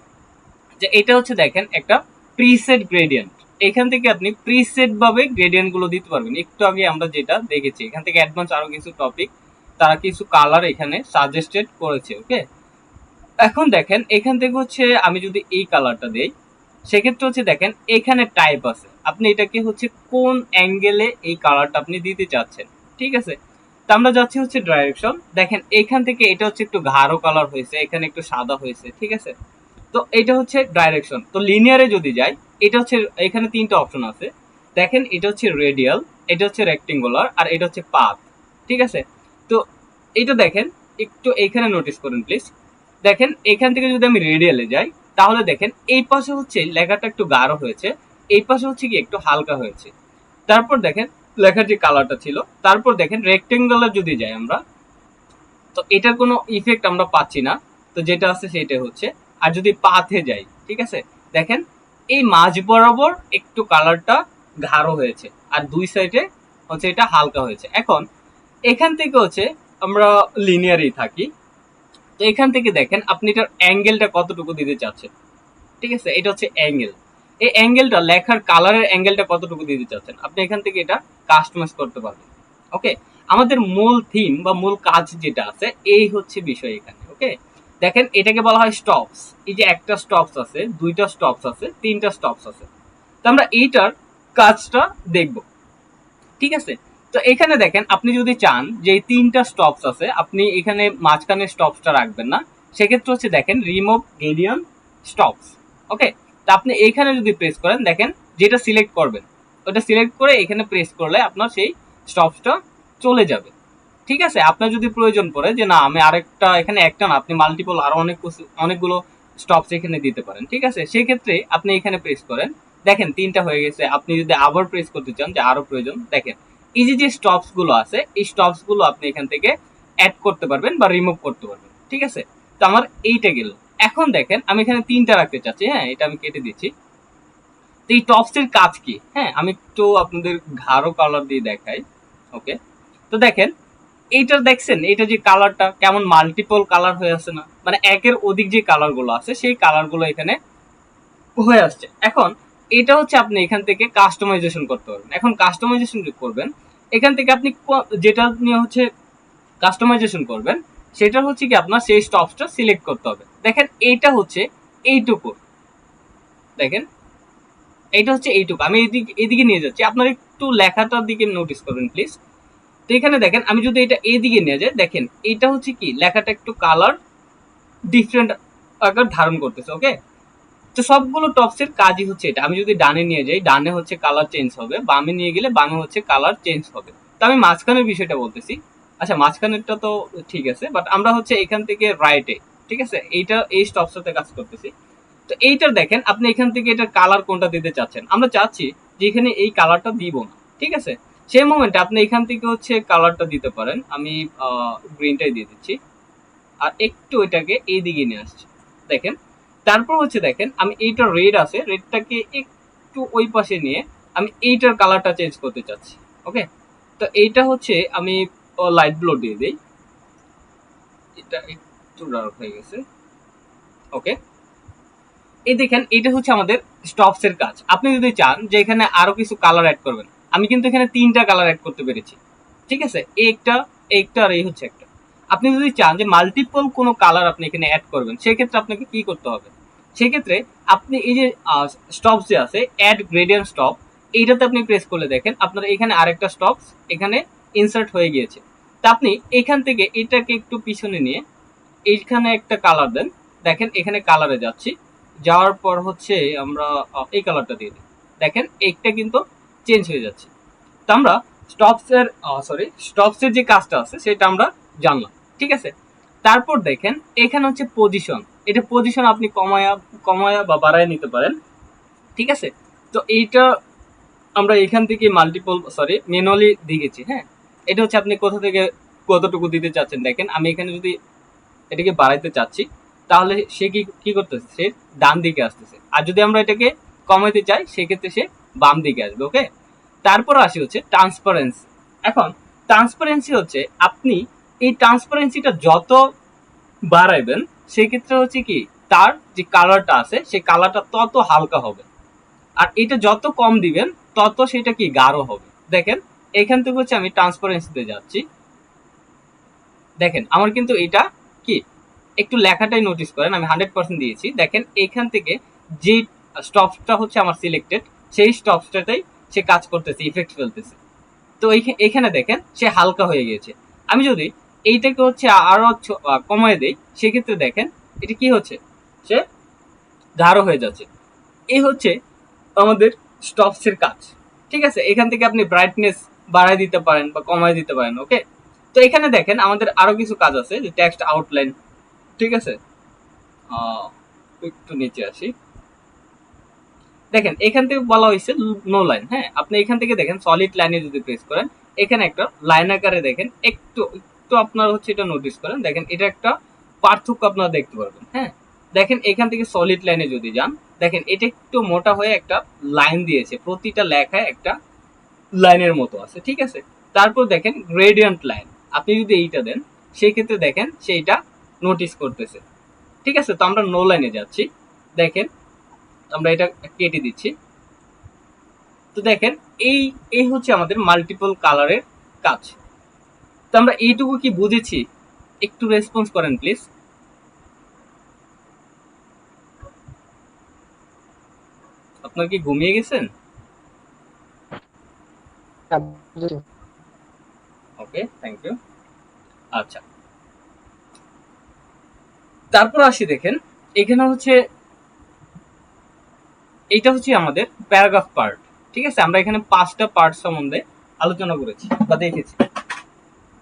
যে এটা হচ্ছে দেখেন একটা প্রিসেট গ্রেডিয়েন্ট। এখান থেকে আপনি প্রিসেট ভাবে গ্রেডিয়েন্ট গুলো দিতে পারবেন। একটু আগে আমরা যেটা দেখেছি, এখান থেকে অ্যাডভান্স আরো কিছু টপিক, তারা কিছু কালার এখানে সাজেস্টেড করেছে। ওকে, এখন দেখেন এখান থেকে হচ্ছে আমি যদি এই কালারটা দেই, সেক্ষেত্রে হচ্ছে দেখেন এখানে টাইপ আছে, আপনি এটাকে হচ্ছে কোন অ্যাঙ্গেলে এই কালারটা আপনি দিতে চাচ্ছেন। ঠিক আছে, তো আমরা যাচ্ছি হচ্ছে ডাইরেকশন। দেখেন এখান থেকে এটা হচ্ছে একটু গাঢ় কালার হয়েছে, এখানে একটু সাদা হয়েছে। ঠিক আছে, তো এটা হচ্ছে ডাইরেকশন। তো লিনিয়ারে যদি যাই, এটা হচ্ছে এখানে তিনটা অপশন আছে। দেখেন এটা হচ্ছে রেডিয়াল, এটা হচ্ছে রেক্টেঙ্গুলার, আর এটা হচ্ছে পাথ। ঠিক আছে, তো এটা দেখেন একটু এখানে নোটিস করুন প্লিজ। দেখেন এখান থেকে যদি আমি রেডিয়ালে যাই, তাহলে দেখেন এই পাশে হচ্ছে লেখাটা একটু গাঢ় হয়েছে, এই পাশে হচ্ছে কি একটু হালকা হয়েছে। তারপর দেখেন লেখার যে কালারটা ছিল, তারপর দেখেন রেক্টেঙ্গুলার যদি যাই আমরা, তো এটার কোনো ইফেক্ট আমরা পাচ্ছি না। তো যেটা আছে সেটাই হচ্ছে। আর যদি পাথে যাই, ঠিক আছে, দেখেন এই মাঝ বরাবর একটু কালারটা গাঢ় হয়েছে, আর দুই সাইডে হচ্ছে এটা হালকা হয়েছে। এখন এখান থেকে হচ্ছে আমরা লিনিয়ারই থাকি। তো এখান থেকে দেখেন আপনি এটার অ্যাঙ্গেলটা কতটুকু দিতে চাচ্ছেন। ঠিক আছে, এটা হচ্ছে অ্যাঙ্গেল। এই অ্যাঙ্গেলটা লেখার কালারের অ্যাঙ্গেলটা কতটুকু দিতে চাচ্ছেন, আপনি এখান থেকে এটা কাস্টমাইজ করতে পারবেন। ওকে, আমাদের মূল থিম বা মূল কাজ যেটা আছে এই হচ্ছে বিষয় এখানে। ওকে, দেখেন এটাকে বলা হয় স্টপস। এই যে একটা স্টপস আছে, দুইটা স্টপস আছে, তিনটা স্টপস আছে। তো আমরা এইটার কাজটা দেখব। ঠিক আছে, তো এখানে দেখেন আপনি যদি চান যে এই তিনটা স্টপস আছে, আপনি এখানে মাঝখানে স্টপসটা রাখবেন না, সেক্ষেত্রে হচ্ছে দেখেন রিমুভ গ্রেডিয়েন্ট স্টপস। ওকে, তো আপনি এখানে যদি প্রেস করেন, দেখেন যেটা সিলেক্ট করবেন ওটা সিলেক্ট করে এখানে প্রেস করলে আপনার সেই স্টপসটা চলে যাবে। ঠিক আছে, আপনার যদি প্রয়োজন পড়ে যে না আমি আরেকটা, এখানে একটা না আপনি মাল্টিপল আরো অনেকগুলো স্টপস এখানে দিতে পারেন। ঠিক আছে, সেই ক্ষেত্রে আপনি এখানে প্রেস করেন, দেখেন তিনটা হয়ে গেছে। আপনি যদি আবার প্রেস করতে চান যে আরো প্রয়োজন, দেখেন এই যে যে স্টপস গুলো আছে, এই স্টপস গুলো আপনি এখান থেকে অ্যাড করতে পারবেন বা রিমুভ করতে পারবেন। ঠিক আছে, তো আমার এইটা গেল। এখন দেখেন আমি এখানে তিনটা রাখতে চাচ্ছি। হ্যাঁ, এটা আমি কেটে দিচ্ছি। তো এই টপস এর কাজ কি, হ্যাঁ আমি একটু আপনাদের গাঢ় কালার দিয়ে দেখাই। ওকে, তো দেখেন এইটার দেখছেন এটা যে কালারটা কেমন মাল্টিপল কালার হয়ে আছে না, মানে একের অধিক যে কালার গুলো আছে সেই কালার গুলো এখানে হয়ে আসছে। এখন এটা হচ্ছে আপনি এখান থেকে কাস্টমাইজেশন করতে পারবেন। এখন কাস্টমাইজেশন যে করবেন, এখান থেকে আপনি যেটা নিয়ে হচ্ছে কাস্টমাইজেশন করবেন, সেটা হচ্ছে কি আপনার সেই স্টপসটা সিলেক্ট করতে হবে। দেখেন এইটা হচ্ছে এইটুকু, দেখেন এইটা হচ্ছে এইটুকু। আমি এদিকে নিয়ে যাচ্ছি, আপনার একটু লেখাটার দিকে নোটিস করবেন প্লিজ। তো এখানে দেখেন আমি যদি এটা এদিকে নিয়ে যাই, দেখেন এটা হচ্ছে কি লেখাটা একটু কালার ডিফারেন্ট আকার ধারণ করতেছে। ওকে, তো সবগুলো টপসের কাজই হচ্ছে এটা। আমি যদি ডানে নিয়ে যাই, ডানে হচ্ছে কালার চেঞ্জ হবে, বামে নিয়ে গেলে বামে হচ্ছে কালার চেঞ্জ হবে। তো আমি মাঝখানের বিষয়টা বলতেছি। আচ্ছা, মাঝখানেরটা তো ঠিক আছে, বাট আমরা হচ্ছে এখান থেকে রাইটে, ঠিক আছে, এইটা এই স্টপসটাতে কাজ করতেছি। তো এইটার দেখেন আপনি এখান থেকে এটার কালার কোনটা দিতে চাচ্ছেন। আমরা চাচ্ছি যে এখানে এই কালারটা দিব না। ঠিক আছে, সেই মোমেন্টে আপনি এখান থেকে হচ্ছে কালারটা দিতে পারেন। আমি গ্রিনটাই দিয়ে দিচ্ছি, আর একটু এটাকে এই দিকে নিয়ে আসছি। দেখেন, তারপর হচ্ছে দেখেন আমি এইটা রেড আছে, রেডটাকে একটু ওই পাশে নিয়ে আমি এইটার কালারটা চেঞ্জ করতে চাচ্ছি। ওকে, তো এইটা হচ্ছে আমি লাইট ব্লু দিয়ে দিই, এটা একটু ডার্ক হয়ে গেছে। ওকে, এই দেখেন এটা হচ্ছে আমাদের স্টপস এর কাজ। আপনি যদি চান যে এখানে আরো কিছু কালার অ্যাড করবেন, আমি কিন্তু এখানে তিনটা কালার অ্যাড করতে পেরেছি। ঠিক আছে, একটা একটা আর এই হচ্ছে একটা। আপনি যদি চান যে মাল্টিপল কোনো কালার আপনি এখানে অ্যাড করবেন, সেক্ষেত্রে আপনাকে কি করতে হবে, সেক্ষেত্রে আপনি এই যে স্টপস যে আছে অ্যাড গ্রেডিয়েন্ট স্টপ, এইটাতে আপনি প্রেস করলে দেখেন আপনার এখানে আরেকটা স্টপস এখানে ইনসার্ট হয়ে গিয়েছে। তা আপনি এখান থেকে এটাকে একটু পিছনে নিয়ে এইখানে একটা কালার দেন, দেখেন এখানে কালারে যাচ্ছি, যাওয়ার পর হচ্ছে আমরা এই কালারটা দিয়ে দিই, দেখেন এইটা কিন্তু চেঞ্জ হয়ে যাচ্ছে। তো আমরা স্টপসের যে কাজটা আছে সেটা আমরা জানলাম, ঠিক আছে। তারপর দেখেন এখানে হচ্ছে পজিশন, এটা পজিশন আপনি কমায়া কমায়া বা বাড়ায় নিতে পারেন, ঠিক আছে। তো এইটা আমরা এখান থেকে ম্যানুয়ালি দিয়েছি, হ্যাঁ। এটা হচ্ছে আপনি কোথা থেকে কতটুকু দিতে চাচ্ছেন, দেখেন আমি এখানে যদি এটাকে বাড়াইতে চাচ্ছি তাহলে সে কি করতেছে, সে ডান দিকে আসতেছে, আর যদি আমরা এটাকে কমাইতে চাই সেক্ষেত্রে সে বাম দিকে আসবে, ওকে। তারপর আসি হচ্ছে ট্রান্সপারেন্সি। এখন ট্রান্সপারেন্সি হচ্ছে আপনি এই ট্রান্সপারেন্সিটা যত বাড়াইবেন সেক্ষেত্রে হচ্ছে কি তার যে কালারটা আছে সেই কালারটা তত হালকা হবে, আর এটা যত কম দিবেন তত সেটা কি গাঢ় হবে। দেখেন এখান থেকে হচ্ছে আমি ট্রান্সপারেন্সিতে যাচ্ছি, দেখেন আমার কিন্তু এটা কি একটু লেখাটাই নোটিস করেন, আমি 100% দিয়েছি, দেখেন এখান থেকে যে স্টপসটা হচ্ছে আমার সিলেক্টেড সেই স্টপসটাতেই সে কাজ করতেছে, ইফেক্ট ফেলতেছে। তো এখানে দেখেন সে হালকা হয়ে গিয়েছে। আমি যদি এইটাকে হচ্ছে আরো কমায় দেই সেক্ষেত্রে দেখেন এটা কি হচ্ছে, সে গাঢ় হয়ে যাচ্ছে। এই হচ্ছে আমাদের স্টপসের কাজ, ঠিক আছে। এখান থেকে আপনি ব্রাইটনেস বাড়ায় দিতে পারেন বা কমায় দিতে পারেন, ওকে। তো এখানে দেখেন আমাদের আরো কিছু কাজ আছে, যে টেক্সট আউটলাইন, ঠিক আছে। একটু নিচে আসি, দেখেন এখান থেকে বলা হয়েছে নো লাইন, হ্যাঁ। আপনি এখান থেকে দেখেন সলিড লাইনে যদি প্রেস করেন এখানে একটা লাইন আকারে দেখেন একটু একটু আপনার হচ্ছে এটা নোটিস করেন, দেখেন এটা একটা পার্থক্য আপনারা দেখতে পারবেন, হ্যাঁ। দেখেন এখান থেকে সলিড লাইনে যদি যান দেখেন এটা একটু মোটা হয়ে একটা লাইন দিয়েছে, প্রতিটা লেখায় একটা লাইনের মতো আছে, ঠিক আছে। তারপর দেখেন গ্রেডিয়েন্ট লাইন, আপনি যদি এইটা দেন সেই ক্ষেত্রে দেখেন সেইটা নোটিস করতেছে, ঠিক আছে। তো আমরা নো লাইনে যাচ্ছি, দেখেন আমরা এটা কেটে দিচ্ছি। তো দেখেন এই এই হচ্ছে আমাদের মাল্টিপল কালারের কাজ। তো আমরা এইটুকু কি বুঝেছি, একটু রেসপন্স করেন প্লিজ। আপনার কি ঘুমিয়ে গেছেন? ওকে, থ্যাংক ইউ। আচ্ছা, তারপর আসি, দেখেন এখানে হচ্ছে এইটা হচ্ছে আমাদের প্যারাগ্রাফ পার্ট, ঠিক আছে। আমরা এখানে 5টা পার্ট সম্বন্ধে আলোচনা করেছি বা দেখেছি,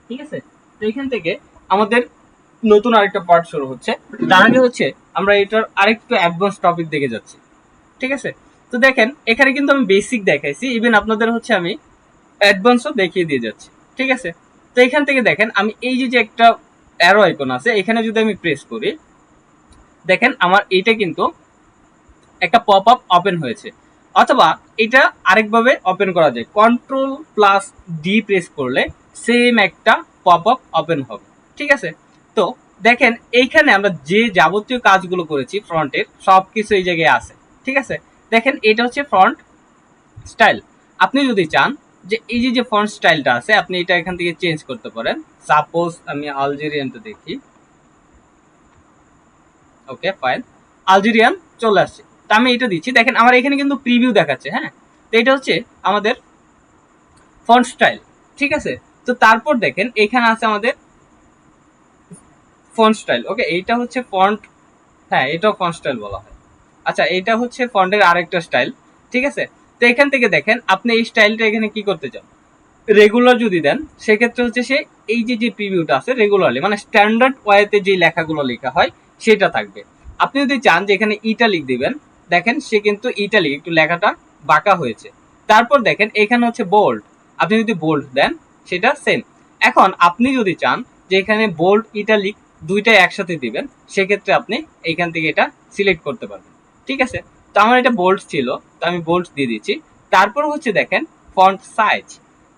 ঠিক আছে। তো এখান থেকে আমাদের নতুন আরেকটা পার্ট শুরু হচ্ছে। তার আগে হচ্ছে আমরা এটার আরেকটু অ্যাডভান্স টপিক দেখে যাচ্ছি, ঠিক আছে। তো দেখেন এখানে কিন্তু আমি বেসিক দেখাইছি, ইভেন আপনাদের হচ্ছে আমি অ্যাডভান্সও দেখিয়ে দিয়ে যাচ্ছি, ঠিক আছে। তো এখান থেকে দেখেন আমি এই যে একটা অ্যারো আইকন আছে এখানে যদি আমি প্রেস করি দেখেন আমার এইটা কিন্তু একটা পপ আপ ওপেন হয়েছে, অথবা এটা আরেকভাবে ওপেন করা যায়, কন্ট্রোল প্লাস ডি প্রেস করলে সেম একটা পপ আপ ওপেন হবে, ঠিক আছে। তো দেখেন এইখানে আমরা যে যাবতীয় কাজগুলো করেছি ফ্রন্টের সবকিছু এই জায়গায় আছে, ঠিক আছে। দেখেন এটা হচ্ছে ফ্রন্ট স্টাইল। আপনি যদি চান যে এই যে ফন্ট স্টাইলটা আছে আপনি এটা এখান থেকে চেঞ্জ করতে পারেন। সাপোজ আমি আলজেরিয়ানটা দেখি, ওকে ফাইন, আলজেরিয়ান চলে আসছে। তো আমি এটা দিচ্ছি, দেখেন আমার এখানে কিন্তু প্রিভিউ দেখাচ্ছে, হ্যাঁ। তো এটা হচ্ছে আমাদের ফন্ট স্টাইল, ঠিক আছে। তো তারপর দেখেন এখানে আছে আমাদের ফন্ট স্টাইল, ওকে। এইটা হচ্ছে ফন্ট, হ্যাঁ এটাও ফন্ট স্টাইল বলা হয়। আচ্ছা, এটা হচ্ছে ফন্টের আরেকটা স্টাইল, ঠিক আছে। তো এখান থেকে দেখেন আপনি এই স্টাইলটা এখানে কি করতে চান, রেগুলার যদি দেন সেক্ষেত্রে হচ্ছে সে এই যে প্রিভিউটা আছে রেগুলারলি মানে স্ট্যান্ডার্ড ওয়েতে যে লেখাগুলো লেখা হয় সেটা থাকবে। আপনি যদি চান যে এখানে ইটালিক দিবেন দেখেন সে কিন্তু ইটালিক একটু লেখাটা বাঁকা হয়েছে। তারপর দেখেন এখানে হচ্ছে বোল্ড, আপনি যদি বোল্ড দেন সেটা সেম। এখন আপনি যদি চান যে এখানে বোল্ড ইটালিক দুইটাই একসাথে দিবেন সেক্ষেত্রে আপনি এইখান থেকে এটা সিলেক্ট করতে পারবেন, ঠিক আছে। তো আমার এটা বোল্ড ছিল তো আমি বোল্ড দিয়ে দিচ্ছি। তারপর হচ্ছে দেখেন ফন্ট সাইজ,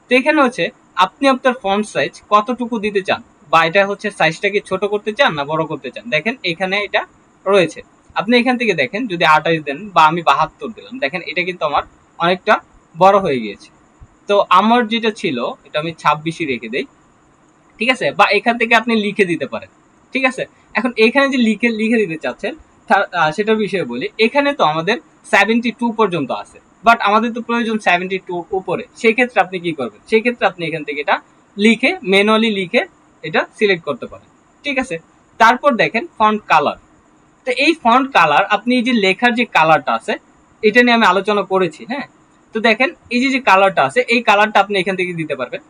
তো এখানে হচ্ছে আপনি আপনার ফন্ট সাইজ কতটুকু দিতে চান বা এটা হচ্ছে সাইজটাকে ছোট করতে চান না বড় করতে চান, দেখেন এখানে এটা রয়েছে। আপনি এখান থেকে দেখেন যদি 28 দেন বা আমি 72 দিলাম দেখেন এটা কিন্তু আমার অনেকটা বড় হয়ে গিয়েছে। তো আমার যেটা ছিল এটা আমি 26ই রেখে দেই, ঠিক আছে। বা এখান থেকে আপনি লিখে দিতে পারেন, ঠিক আছে। এখন এখানে যে লিখে দিতে চাচ্ছেন সেটার বিষয়ে বলি। এখানে তো আমাদের 72 পর্যন্ত আছে, বাট আমাদের তো প্রয়োজন 72 উপরে। সেই ক্ষেত্রে আপনি কি করবেন? সেই ক্ষেত্রে আপনি এখান থেকে এটা লিখে, ম্যানুয়ালি লিখে এটা সিলেক্ট করতে পারেন। ঠিক আছে, তারপর দেখেন ফন্ট কালার। তো এই ফন্ট কালার, আপনি এই যে লেখার যে কালারটা আছে, এটা নিয়ে আমি আলোচনা করেছি। হ্যাঁ, তো দেখেন এই যে কালারটা আছে, এই কালারটা আপনি এখান থেকে দিতে পারবেন,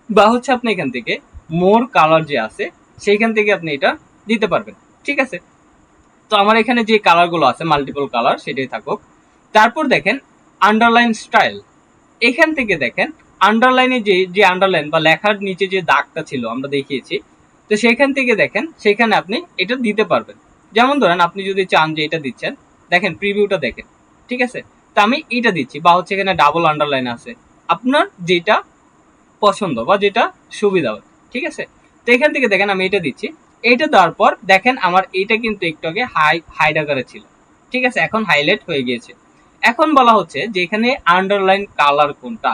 বা হচ্ছে আপনি এখান থেকে মোর কালার যে আছে সেইখান থেকে আপনি এটা দিতে পারবেন। ঠিক আছে, তো আমার এখানে যে কালারগুলো আছে মাল্টিপল কালার সেটাই থাকুক। তারপর দেখেন আন্ডারলাইন স্টাইল। এখান থেকে দেখেন আন্ডারলাইনে যে আন্ডারলাইন বা লেখার নিচে যে দাগটা ছিল আমরা দেখিয়েছি, তো সেখান থেকে দেখেন সেখানে আপনি এটা দিতে পারবেন। যেমন ধরেন আপনি যদি চান যে এটা দিচ্ছেন, দেখেন প্রিভিউটা দেখেন। ঠিক আছে, তো আমি এটা দিচ্ছি, বা হচ্ছে এখানে ডাবল আন্ডারলাইন আছে, আপনার যেটা পছন্দ বা যেটা সুবিধা হয়। ঠিক আছে, তো এখান থেকে দেখেন আমি এটা দিচ্ছি। এইটা দেওয়ার পর দেখেন আমার এটা কিন্তু একটু আগে হাইড আকারে ছিল। ঠিক আছে, এখন হাইলাইট হয়ে গিয়েছে। এখন বলা হচ্ছে যে এখানে আন্ডারলাইন কালার কোনটা।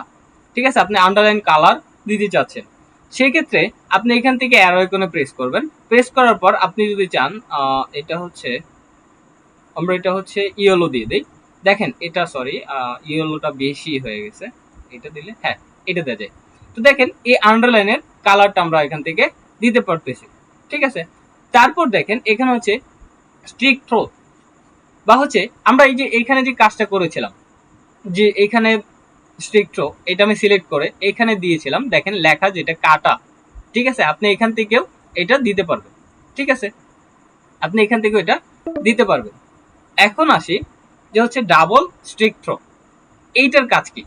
ঠিক আছে, আপনি আন্ডারলাইন কালার দিতে চাচ্ছেন, সেই ক্ষেত্রে আপনি এখান থেকে অ্যারো আইকনে প্রেস করবেন। প্রেস করার পর আপনি যদি চান এটা হচ্ছে, আমরা এটা হচ্ছে ইয়েলো দিয়ে দিই। দেখেন এটা সরি, ইয়েলোটা বেশি হয়ে গেছে, এটা দিলে হ্যাঁ এটা দেওয়া যায়। তো দেখেন এই আন্ডারলাইনের কালারটা আমরা এখান থেকে দিতে পারতেছি। ঠিক আছে, তারপর দেখেন এখানে হচ্ছে স্ট্রিক থ্রো, বা হচ্ছে আমরা এই যে এখানে যে কাজটা করেছিলাম, যে এখানে স্ট্রিক থ্রো, এটা আমি সিলেক্ট করে এখানে দিয়েছিলাম, দেখেন লেখা যেটা কাটা। ঠিক আছে, আপনি এখান থেকেও এটা দিতে পারবেন। ঠিক আছে, আপনি এখান থেকেও এটা দিতে পারবেন। এখন আসি যে হচ্ছে ডাবল স্ট্রিক থ্রো, এইটার কাজ কি?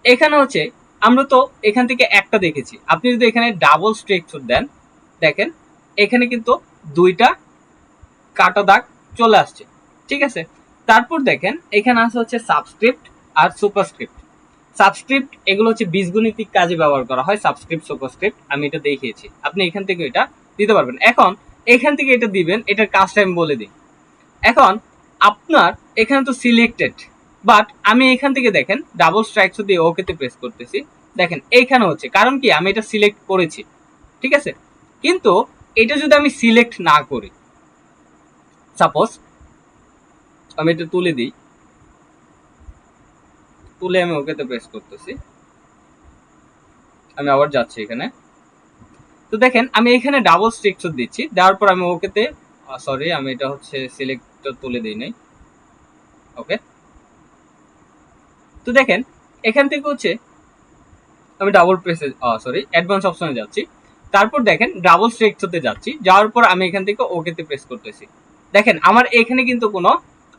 এখানে হচ্ছে আমরা তো এখান থেকে একটা দেখেছি, আপনি যদি এখানে ডাবল স্ট্রিক থ্রো দেন, দেখেন এখানে কিন্তু দুইটা কাটা দাগ চলে আসছে। ঠিক আছে, তারপর দেখেন এখানে আছে হচ্ছে সাবস্ক্রিপ্ট আর সুপারস্ক্রিপ্ট। সাবস্ক্রিপ্ট এগুলো হচ্ছে বীজগণিতিক কাজে ব্যবহার করা হয়, সাবস্ক্রিপ্ট সুপারস্ক্রিপ্ট আমি এটা দেখিয়েছি, আপনি এখান থেকে এটা দিতে পারবেন। এখন এখান থেকে এটা দিবেন, এটার কাজটা আমি বলে দিই। এখন আপনার এখানে তো সিলেক্টেড, বাট আমি এখান থেকে দেখেন ডাবল স্ট্রাইকস দিয়ে ওকেতে প্রেস করতেছি, দেখেন এইখানে হচ্ছে, কারণ কি আমি এটা সিলেক্ট করেছি। ঠিক আছে, কিন্তু এটা যদি আমি সিলেক্ট না করি, সাপোজ আমি এটা তুলে দিই, তুলে আমি ওকেতে প্রেস করতেছি, আমি আবার যাচ্ছি এখানে, তো দেখেন আমি এখানে ডাবল স্ট্রাইকস দিচ্ছি, দেওয়ার পর আমি ওকেতে, সরি আমি এটা হচ্ছে সিলেক্ট তুলে দিই নাই। ওকে, তো দেখেন এখান থেকে হচ্ছে আমি ডাবল প্রেসে সরি অ্যাডভান্স অপশনে যাচ্ছি, তারপর দেখেন ডাবল স্ট্রাইকসতে যাচ্ছি, যাওয়ার পর আমি এখান থেকে ওকেতে প্রেস করতেছি। দেখেন আমার এখানে কিন্তু কোনো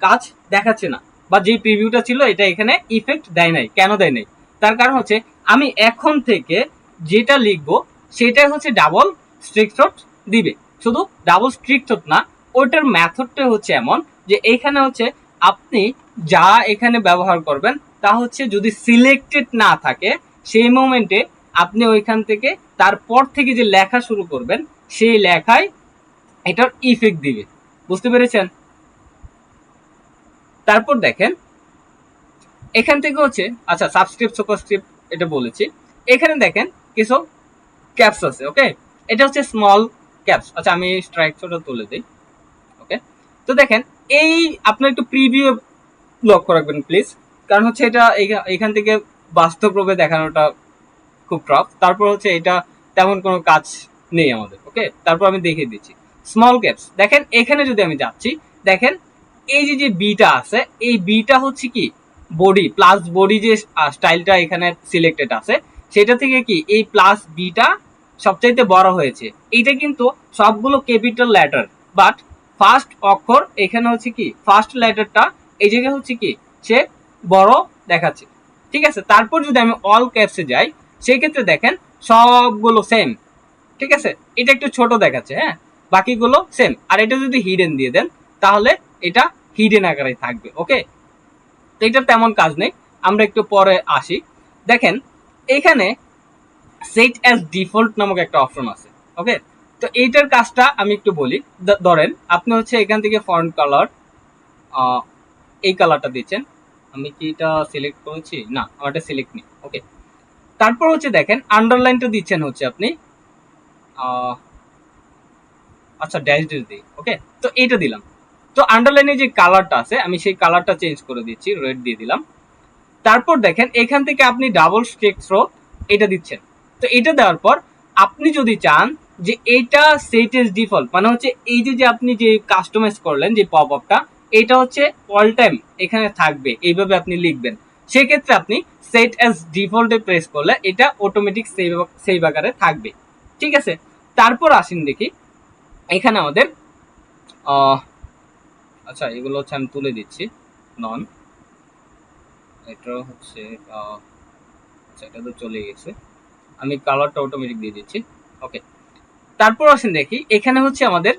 কাজ দেখাচ্ছে না, বা যে প্রিভিউটা ছিল এটা এখানে ইফেক্ট দেয় নাই। কেন দেয় নাই? তার কারণ হচ্ছে আমি এখন থেকে যেটা লিখবো সেটাই হচ্ছে ডাবল স্ট্রিকশট দিবে। শুধু ডাবল স্ট্রিকশট না, ওইটার মেথডটা হচ্ছে এমন যে এইখানে হচ্ছে আপনি যা এখানে ব্যবহার করবেন তা হচ্ছে যদি সিলেক্টেড না থাকে সেই মোমেন্টে আপনি ওইখান থেকে তারপর থেকে যে লেখা শুরু করবেন সেই লেখায় এটার ইফেক্ট দিবে। বুঝতে পেরেছেন? তারপর দেখেন এখান থেকে হচ্ছে, আচ্ছা সাবস্ক্রিপ্ট সুপারস্ক্রিপ্ট এটা বলেছি, এখানে দেখেন কিছু ক্যাপস আছে। ওকে, এটা হচ্ছে স্মল ক্যাপস। আচ্ছা আমি স্ট্রাইক শটটা তুলে দিই। ওকে, তো দেখেন এই আপনার একটু প্রিভিউ লক্ষ্য রাখবেন প্লিজ, কারণ হচ্ছে এটা এখান থেকে বাস্তবরূপে দেখানোটা খুব টাফ। তারপর হচ্ছে এটা তেমন কোনো কাজ নেই আমাদের। ওকে, তারপর আমি দেখিয়ে দিচ্ছি স্মল ক্যাপস। দেখেন এখানে যদি আমি যাচ্ছি, দেখেন এই যে বিটা আছে, এই বিটা হচ্ছে কি বডি প্লাস বডি যে স্টাইলটা এখানে সিলেক্টেড আছে সেটা থেকে কি এই প্লাস বিটা সবচাইতে বড় হয়েছে। এইটা কিন্তু সবগুলো ক্যাপিটাল লেটার, বাট ফার্স্ট অক্ষর এখানে হচ্ছে কি ফার্স্ট লেটারটা এই জায়গায় হচ্ছে কি সে বড় দেখাচ্ছে। ঠিক আছে, তারপর যদি আমি অল ক্যাপসে যাই সেই ক্ষেত্রে দেখেন সবগুলো সেম। ঠিক আছে, এটা একটু ছোট দেখাচ্ছে, হ্যাঁ বাকিগুলো সেম। আর এটা যদি হিডেন দিয়ে দেন তাহলে এটা হিডেন আকারে থাকবে। ওকে, তো এটার তেমন কাজ নেই, আমরা একটু পরে আসি। দেখেন এখানে সেট অ্যাজ ডিফল্ট নামক একটা অপশন আছে। ওকে, তো এইটার কাজটা আমি একটু বলি। ধরেন আপনি হচ্ছে এখান থেকে ফন্ট কালার এই কালারটা দিচ্ছেন, আমি কি এটা সিলেক্ট করেছি? না, আমার এটা সিলেক্ট নেই। ওকে, তারপর হচ্ছে দেখেন আন্ডারলাইনটা দিচ্ছেন হচ্ছে আপনি আচ্ছা ড্যাশ ড্যাশ দিই। ওকে, তো এইটা দিলাম। তো আন্ডারলাইনে যে কালারটা আছে আমি সেই কালারটা চেঞ্জ করে দিচ্ছি, রেড দিয়ে দিলাম। তারপর দেখেন এখান থেকে আপনি ডাবল স্ট্রোক থ্রো এটা দিচ্ছেন। তো এটা দেওয়ার পর আপনি যদি চান যে এইটা সেট এজ ডিফল্ট, মানে হচ্ছে এই যে আপনি যে কাস্টমাইজ করলেন যে পপ আপটা, এটা হচ্ছে অল টাইম এখানে থাকবে, এইভাবে আপনি লিখবেন। সেক্ষেত্রে আপনি সেট অ্যাজ ডিফল্টে প্রেস করলে এটা অটোমেটিক সেভ আকারে থাকবে। ঠিক আছে, তারপর আসেন দেখি এখানে আমাদের আচ্ছা এগুলো হচ্ছে আমি তুলে দিচ্ছি, নন এটা হচ্ছে আচ্ছা এটা তো চলে গেছে, আমি কালারটা অটোমেটিক দিয়ে দিচ্ছি। ওকে, তারপর আসেন দেখি এখানে হচ্ছে আমাদের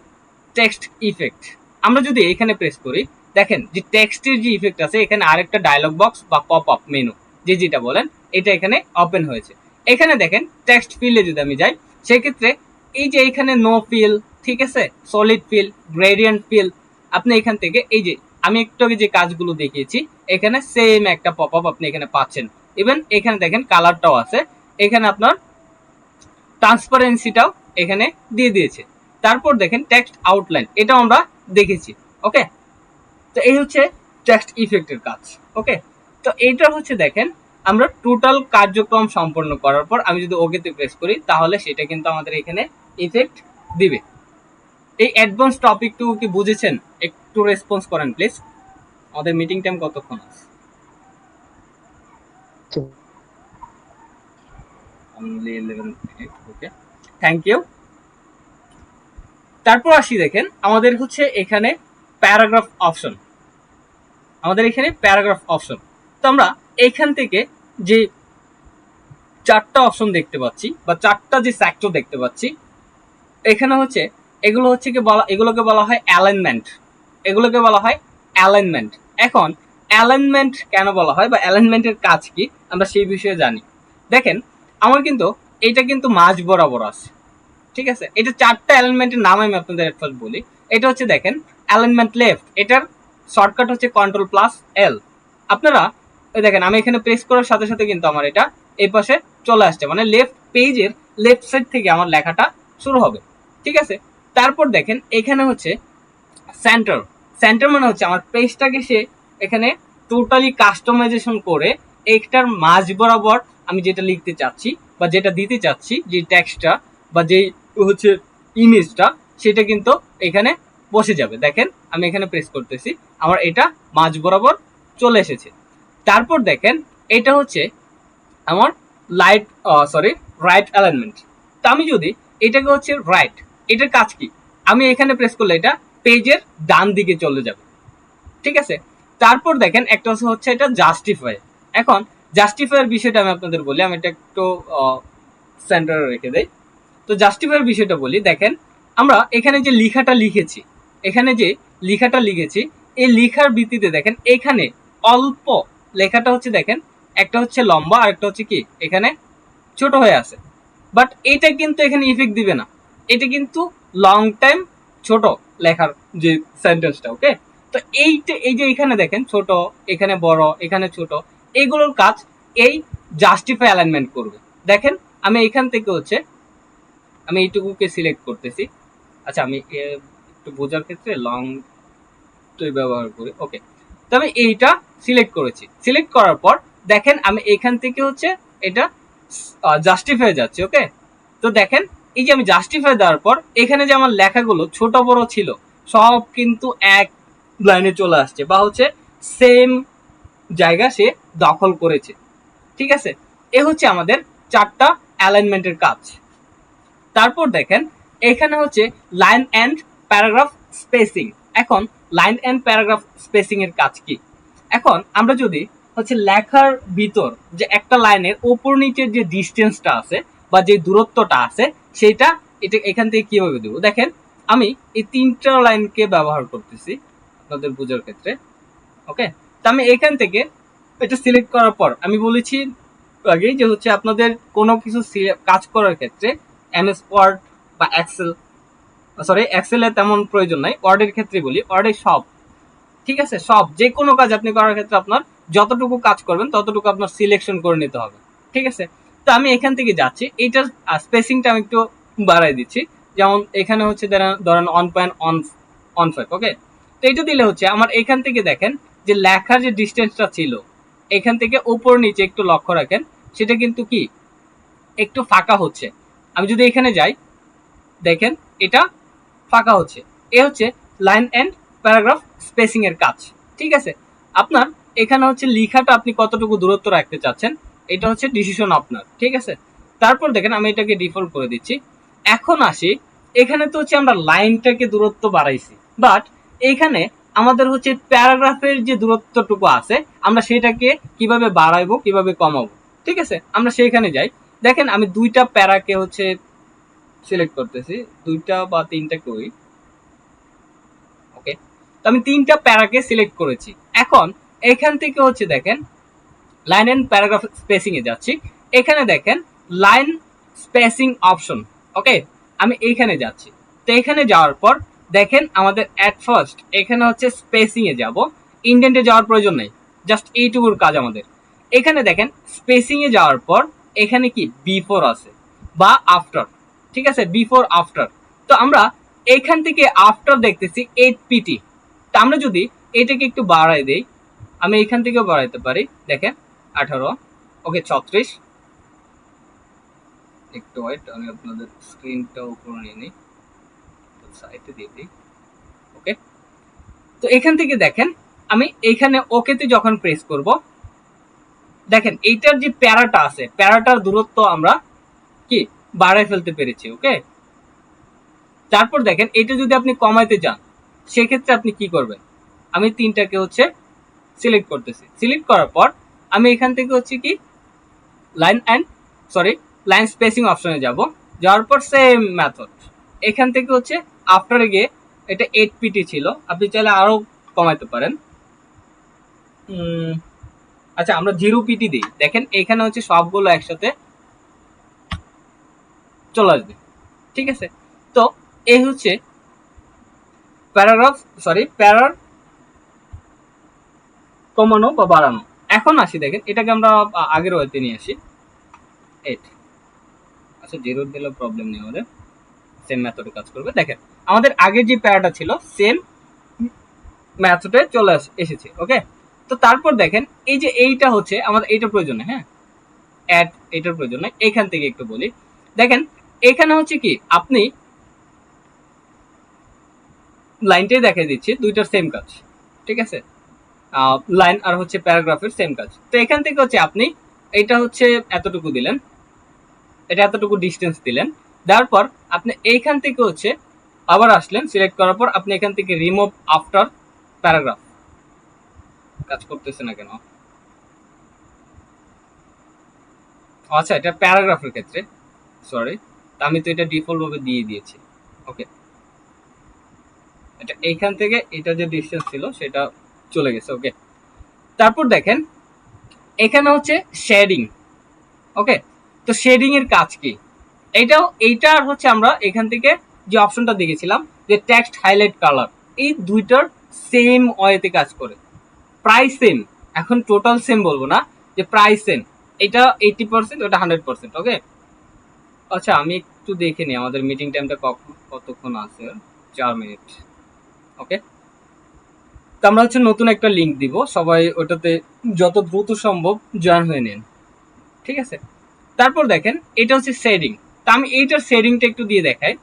টেক্সট ইফেক্ট। আমরা যদি এখানে প্রেস করি দেখেন যে টেক্সটের যে ইফেক্ট আছে এখানে আরেকটা ডায়লগ বক্স বা পপ আপ মেনু যেটা বলেন এটা এখানে ওপেন হয়েছে। এখানে দেখেন টেক্সট ফিল্ডে যদি আমি যাই সেক্ষেত্রে এই যে এখানে নো ফিল, ঠিক আছে, সলিড ফিল, গ্রেডিয়েন্ট ফিল, আপনি এখান থেকে এই যে আমি একটু আগে যে কাজগুলো দেখিয়েছি এখানে সেম একটা পপ আপ আপনি এখানে পাচ্ছেন। ইভেন এখানে দেখেন কালারটাও আছে, এখানে আপনার ট্রান্সপারেন্সিটাও এখানে দিয়ে দিয়েছে। তারপর দেখেন টেক্সট আউটলাইন, এটাও আমরা দেখেছি। ওকে, তো এই হচ্ছে টেক্সট ইফেক্টের কাজ। ওকে, তো এইটা হচ্ছে দেখেন আমরা টোটাল কার্যক্রম সম্পন্ন করার পর আমি যদি ওকেতে প্রেস করি তাহলে সেটা কিন্তু আমাদের এখানে ইফেক্ট দিবে। এই অ্যাডভান্স টপিকটুকু কি বুঝেছেন? একটু রেসপন্স করেন প্লিজ। আমাদের মিটিং টাইম কতক্ষণ আছে? only 11 minutes. Okay, thank you. তারপর আসি দেখেন আমাদের হচ্ছে এখানে প্যারাগ্রাফ অপশন, আমাদের এখানে প্যারাগ্রাফ অপশন। তো আমরা এইখান থেকে যে চারটা অপশন দেখতে পাচ্ছি বা চারটা যে সেক্টর দেখতে পাচ্ছি এখানে হচ্ছে এগুলো হচ্ছে কি বলা, এগুলোকে বলা হয় অ্যালাইনমেন্ট, এগুলোকে বলা হয় অ্যালাইনমেন্ট। এখন অ্যালাইনমেন্ট কেন বলা হয় বা অ্যালাইনমেন্টের কাজ কি আমরা সেই বিষয়ে জানি। দেখেন আমার কিন্তু এটা কিন্তু মাঝ বরাবর আছে, ঠিক আছে, এটা চারটা অ্যালাইনমেন্টের নাম আমি আপনাদের ফার্স্ট বলি। এটা হচ্ছে দেখেন অ্যালাইনমেন্ট লেফট, এটার শর্টকাট হচ্ছে কন্ট্রোল প্লাস এল। আপনারা দেখেন আমি এখানে প্রেস করার সাথে সাথে কিন্তু আমার এটা এই পাশে চলে আসছে, মানে লেফট পেজের লেফট সাইড থেকে আমার লেখাটা শুরু হবে। ঠিক আছে, তারপর দেখেন এখানে হচ্ছে সেন্টার, সেন্টার মানে হচ্ছে আমার পেজটাকে সে এখানে টোটালি কাস্টমাইজেশন করে একটার মাঝ বরাবর আমি যেটা লিখতে চাচ্ছি বা যেটা দিতে চাচ্ছি যে টেক্সটটা বা যে হচ্ছে ইমেজটা সেটা কিন্তু এখানে বসে যাবে। দেখেন আমি এখানে প্রেস করতেছি, আমার এটা মাঝ বরাবর চলে এসেছে। তারপর দেখেন এটা হচ্ছে আমার রাইট অ্যালাইনমেন্ট। তো আমি যদি এটাকে হচ্ছে রাইট, এটার কাজ কি, আমি এখানে প্রেস করলে এটা পেজের ডান দিকে চলে যাবে। ঠিক আছে, তারপর দেখেন একটা হচ্ছে এটা জাস্টিফাই। এখন জাস্টিফাইয়ের বিষয়টা আমি আপনাদের বলি, আমি এটা একটু সেন্টারে রেখে দেই। তো জাস্টিফাইয়ের বিষয়টা বলি, দেখেন আমরা এখানে যে লেখাটা লিখেছি, এখানে যে লেখাটা লিখেছি এই লেখার ভিত্তিতে দেখেন এখানে অল্প লেখাটা হচ্ছে দেখেন একটা হচ্ছে লম্বা আর একটা হচ্ছে কি এখানে ছোট হয়ে আছে, বাট এটা কিন্তু এখানে ইফেক্ট দিবে না, এটা কিন্তু লং টাইম ছোট লেখার যে সেন্টেন্সটা। ওকে, তো এইটা এই যে এখানে দেখেন ছোট, এখানে বড়, এখানে ছোট, এইগুলোর কাজ এই জাস্টিফাই অ্যালাইনমেন্ট করবে। দেখেন আমি এখান থেকে হচ্ছে আমি এইটুকুকে সিলেক্ট করতেছি। আচ্ছা আমি একটু বোঝার ক্ষেত্রে লং ব্যবহার করি। ওকে, তো আমি এইটা সিলেক্ট করেছি, সিলেক্ট করার পর দেখেন আমি এখান থেকে হচ্ছে এটা জাস্টিফাই যাচ্ছে। ওকে, তো দেখেন এই যে আমি জাস্টিফাই দেওয়ার পর এখানে যে আমার লেখাগুলো ছোট বড় ছিল সব কিন্তু এক লাইনে চলে আসছে বা হচ্ছে সেম জায়গা সে দখল করেছে। ঠিক আছে, এ হচ্ছে আমাদের চারটা অ্যালাইনমেন্টের কাজ। তারপর দেখেন এখানে হচ্ছে লাইন এন্ড প্যারাগ্রাফ স্পেসিং। এখন লাইন এন্ড প্যারাগ্রাফ স্পেসিং এর কাজ কি, এখন আমরা যদি হচ্ছে লেখার ভিতর যে একটা লাইনের উপর নিচের যে ডিস্টেন্সটা আছে বা যে দূরত্বটা আছে সেটা এটা এখান থেকে কিভাবে দেবো, দেখেন আমি এই তিনটা লাইনকে ব্যবহার করতেছি আপনাদের বোঝার ক্ষেত্রে। ওকে, তো আমি এখান থেকে এটা সিলেক্ট করার পর আমি বলেছি আগে যে হচ্ছে আপনাদের কোনো কিছু কাজ করার ক্ষেত্রে এমএস ওয়ার্ড বা এক্সেল, সরি এক্সেলে তেমন প্রয়োজন নাই, ওয়ার্ডের ক্ষেত্রে বলি, ওয়ার্ডে সব, ঠিক আছে, সব যে কোনো কাজ আপনি করার ক্ষেত্রে আপনার যতটুকু কাজ করবেন ততটুকু আপনার সিলেকশন করে নিতে হবে। ঠিক আছে, তো আমি এখান থেকে যাচ্ছি, এইটার স্পেসিংটা আমি একটু বাড়াই দিচ্ছি, যেমন এখানে হচ্ছে ধরেন 1.15। ওকে, তো এটা দিলে হচ্ছে আমার এখান থেকে দেখেন যে লেখার যে ডিস্টেন্সটা ছিল এখান থেকে উপর নিচে একটু লক্ষ্য রাখেন, সেটা কিন্তু কি একটু ফাঁকা হচ্ছে। আমি যদি এখানে যাই দেখেন এটা ফাঁকা হচ্ছে। এ হচ্ছে লাইন এন্ড প্যারাগ্রাফ স্পেসিং এর কাজ। ঠিক আছে, আপনার এখানে হচ্ছে লেখাটা আপনি কতটুকু দূরত্ব রাখতে চাচ্ছেন এটা হচ্ছে ডিসিশন আপনার। ঠিক আছে, তারপর দেখেন আমি এটাকে ডিফল্ট করে দিচ্ছি। এখন আসি, এখানে তো হচ্ছে আমরা লাইনটাকে দূরত্ব বাড়াইছি, বাট এখানে আমাদের হচ্ছে প্যারাগ্রাফের যে দূরত্বটুকু আছে আমরা সেটাকে কিভাবে বাড়াইবো কিভাবে কমাবো। ঠিক আছে, আমরা সেইখানে যাই। দেখেন আমি দুইটা প্যারাকে হচ্ছে সিলেক্ট করতেছি, দুইটা বা তিনটা করি। ওকে, তো আমি তিনটা প্যারাকে সিলেক্ট করেছি। এখন এখান থেকে হচ্ছে দেখেন লাইন এন্ড প্যারাগ্রাফ স্পেসিং এ যাচ্ছি। এখানে দেখেন লাইন স্পেসিং অপশন। ওকে, আমি এইখানে যাচ্ছি। তো এখানে যাওয়ার পর দেখেন আমাদের এট ফার্স্ট এখানে হচ্ছে স্পেসিং এ যাব, ইন্ডেন্টে যাওয়ার প্রয়োজন নেই, জাস্ট এইটুকুর কাজ আমাদের। এখানে দেখেন স্পেসিং এ যাওয়ার পর এখানে কি বিফোর আছে বা আফটার। ঠিক আছে, বিফোর আফটার। তো আমরা এখান থেকে আফটার দেখতেছি 8 pt। তো আমরা যদি এটাকে একটু বাড়াই দেই, আমি এখান থেকেও বাড়াইতে পারি, দেখেন 18, ওকে 36। একটু ওয়েট, আমি আপনাদের স্ক্রিনটা উপরে নিয়ে নিই, সাইডে দিয়ে দিই। ওকে, তো এখান থেকে দেখেন আমি এখানে ওকেতে যখন প্রেস করব দেখেন এইটার যে প্যারাটা আছে প্যারাটার দূরত্ব আমরা কি বাড়ায় ফেলতে পেরেছি। ওকে, তারপর দেখেন এটা যদি আপনি কমাইতে চান সেক্ষেত্রে আপনি কি করবেন, আমি তিনটাকে হচ্ছে সিলেক্ট করতেছি। সিলেক্ট করার পর আমি এখান থেকে হচ্ছে কি লাইন স্পেসিং অপশনে যাব। যাওয়ার পর সেম মেথড এখান থেকে হচ্ছে আফটারে গিয়ে এটা 8 pt ছিল, আপনি চাইলে আরো কমাইতে পারেন। আচ্ছা আমরা 0 pt দিই, দেখেন এখানে হচ্ছে সবগুলো একসাথে চলে আসবে। ঠিক আছে, তো এই হচ্ছে প্যারার কমানো বা বাড়ানো। এখন আসি দেখেন এটাকে আমরা আগের ওয়েতে নিয়ে আসি 8। আচ্ছা 0 দিলে প্রবলেম নেই, আমাদের সেম মেথডে কাজ করবে। দেখেন আমাদের আগের যে প্যারাটা ছিল সেম মেথডে চলে এসেছে। ওকে, তো তারপর দেখেন এই যে এইটা হচ্ছে আমাদের এইটা প্রয়োজন নেই, হ্যাঁ অ্যাড এটার প্রয়োজন নেই। এখান থেকে একটু বলি, দেখেন এখানে হচ্ছে কি আপনি লাইনটাই দেখাই দিচ্ছি, দুইটার সেম কাজ। ঠিক আছে, লাইন আর হচ্ছে প্যারাগ্রাফের সেম কাজ। তো এখান থেকে হচ্ছে আপনি এটা হচ্ছে এতটুকু দিলেন, এটা এতটুকু ডিস্টেন্স দিলেন, দেওয়ার পর আপনি এইখান থেকে হচ্ছে আবার আসলেন, সিলেক্ট করার পর আপনি এখান থেকে রিমুভ আফটার প্যারাগ্রাফ। কাজ করতেছে না কেন? আচ্ছা এটা প্যারাগ্রাফের ক্ষেত্রে, সরি, আমি তো এটা ডিফল্ট ভাবে দিয়ে দিয়েছি। ওকে, এটা এইখান থেকে এটা যে ডিস্টেন্স ছিল সেটা চলে গেছে। ওকে, তারপর দেখেন এখানে হচ্ছে শেডিং। ওকে, তো শেডিং এর কাজ কি, এইটা হচ্ছে আমরা এখান থেকে যে অপশনটা দেখেছিলাম যে টেক্সট হাইলাইট কালার, এই দুইটার সেম ওয়েতে কাজ করে, প্রায় সেম। এখন টোটাল সেম বলবো না, যে প্রায় সেম। এটা 80%, ওটা 100%। ওকে, আচ্ছা আমি একটু দেখে নিই আমাদের মিটিং টাইমটা কতক্ষণ আছে, 4 মিনিট। ওকে, তো আমরা হচ্ছে নতুন একটা লিংক দিব, সবাই ওটাতে যত দ্রুত সম্ভব জয়েন হয়ে নিন। ঠিক আছে, তারপর দেখেন এটা হচ্ছে শেডিং। তা আমি এইটার শেডিংটা একটু দিয়ে দেখাই।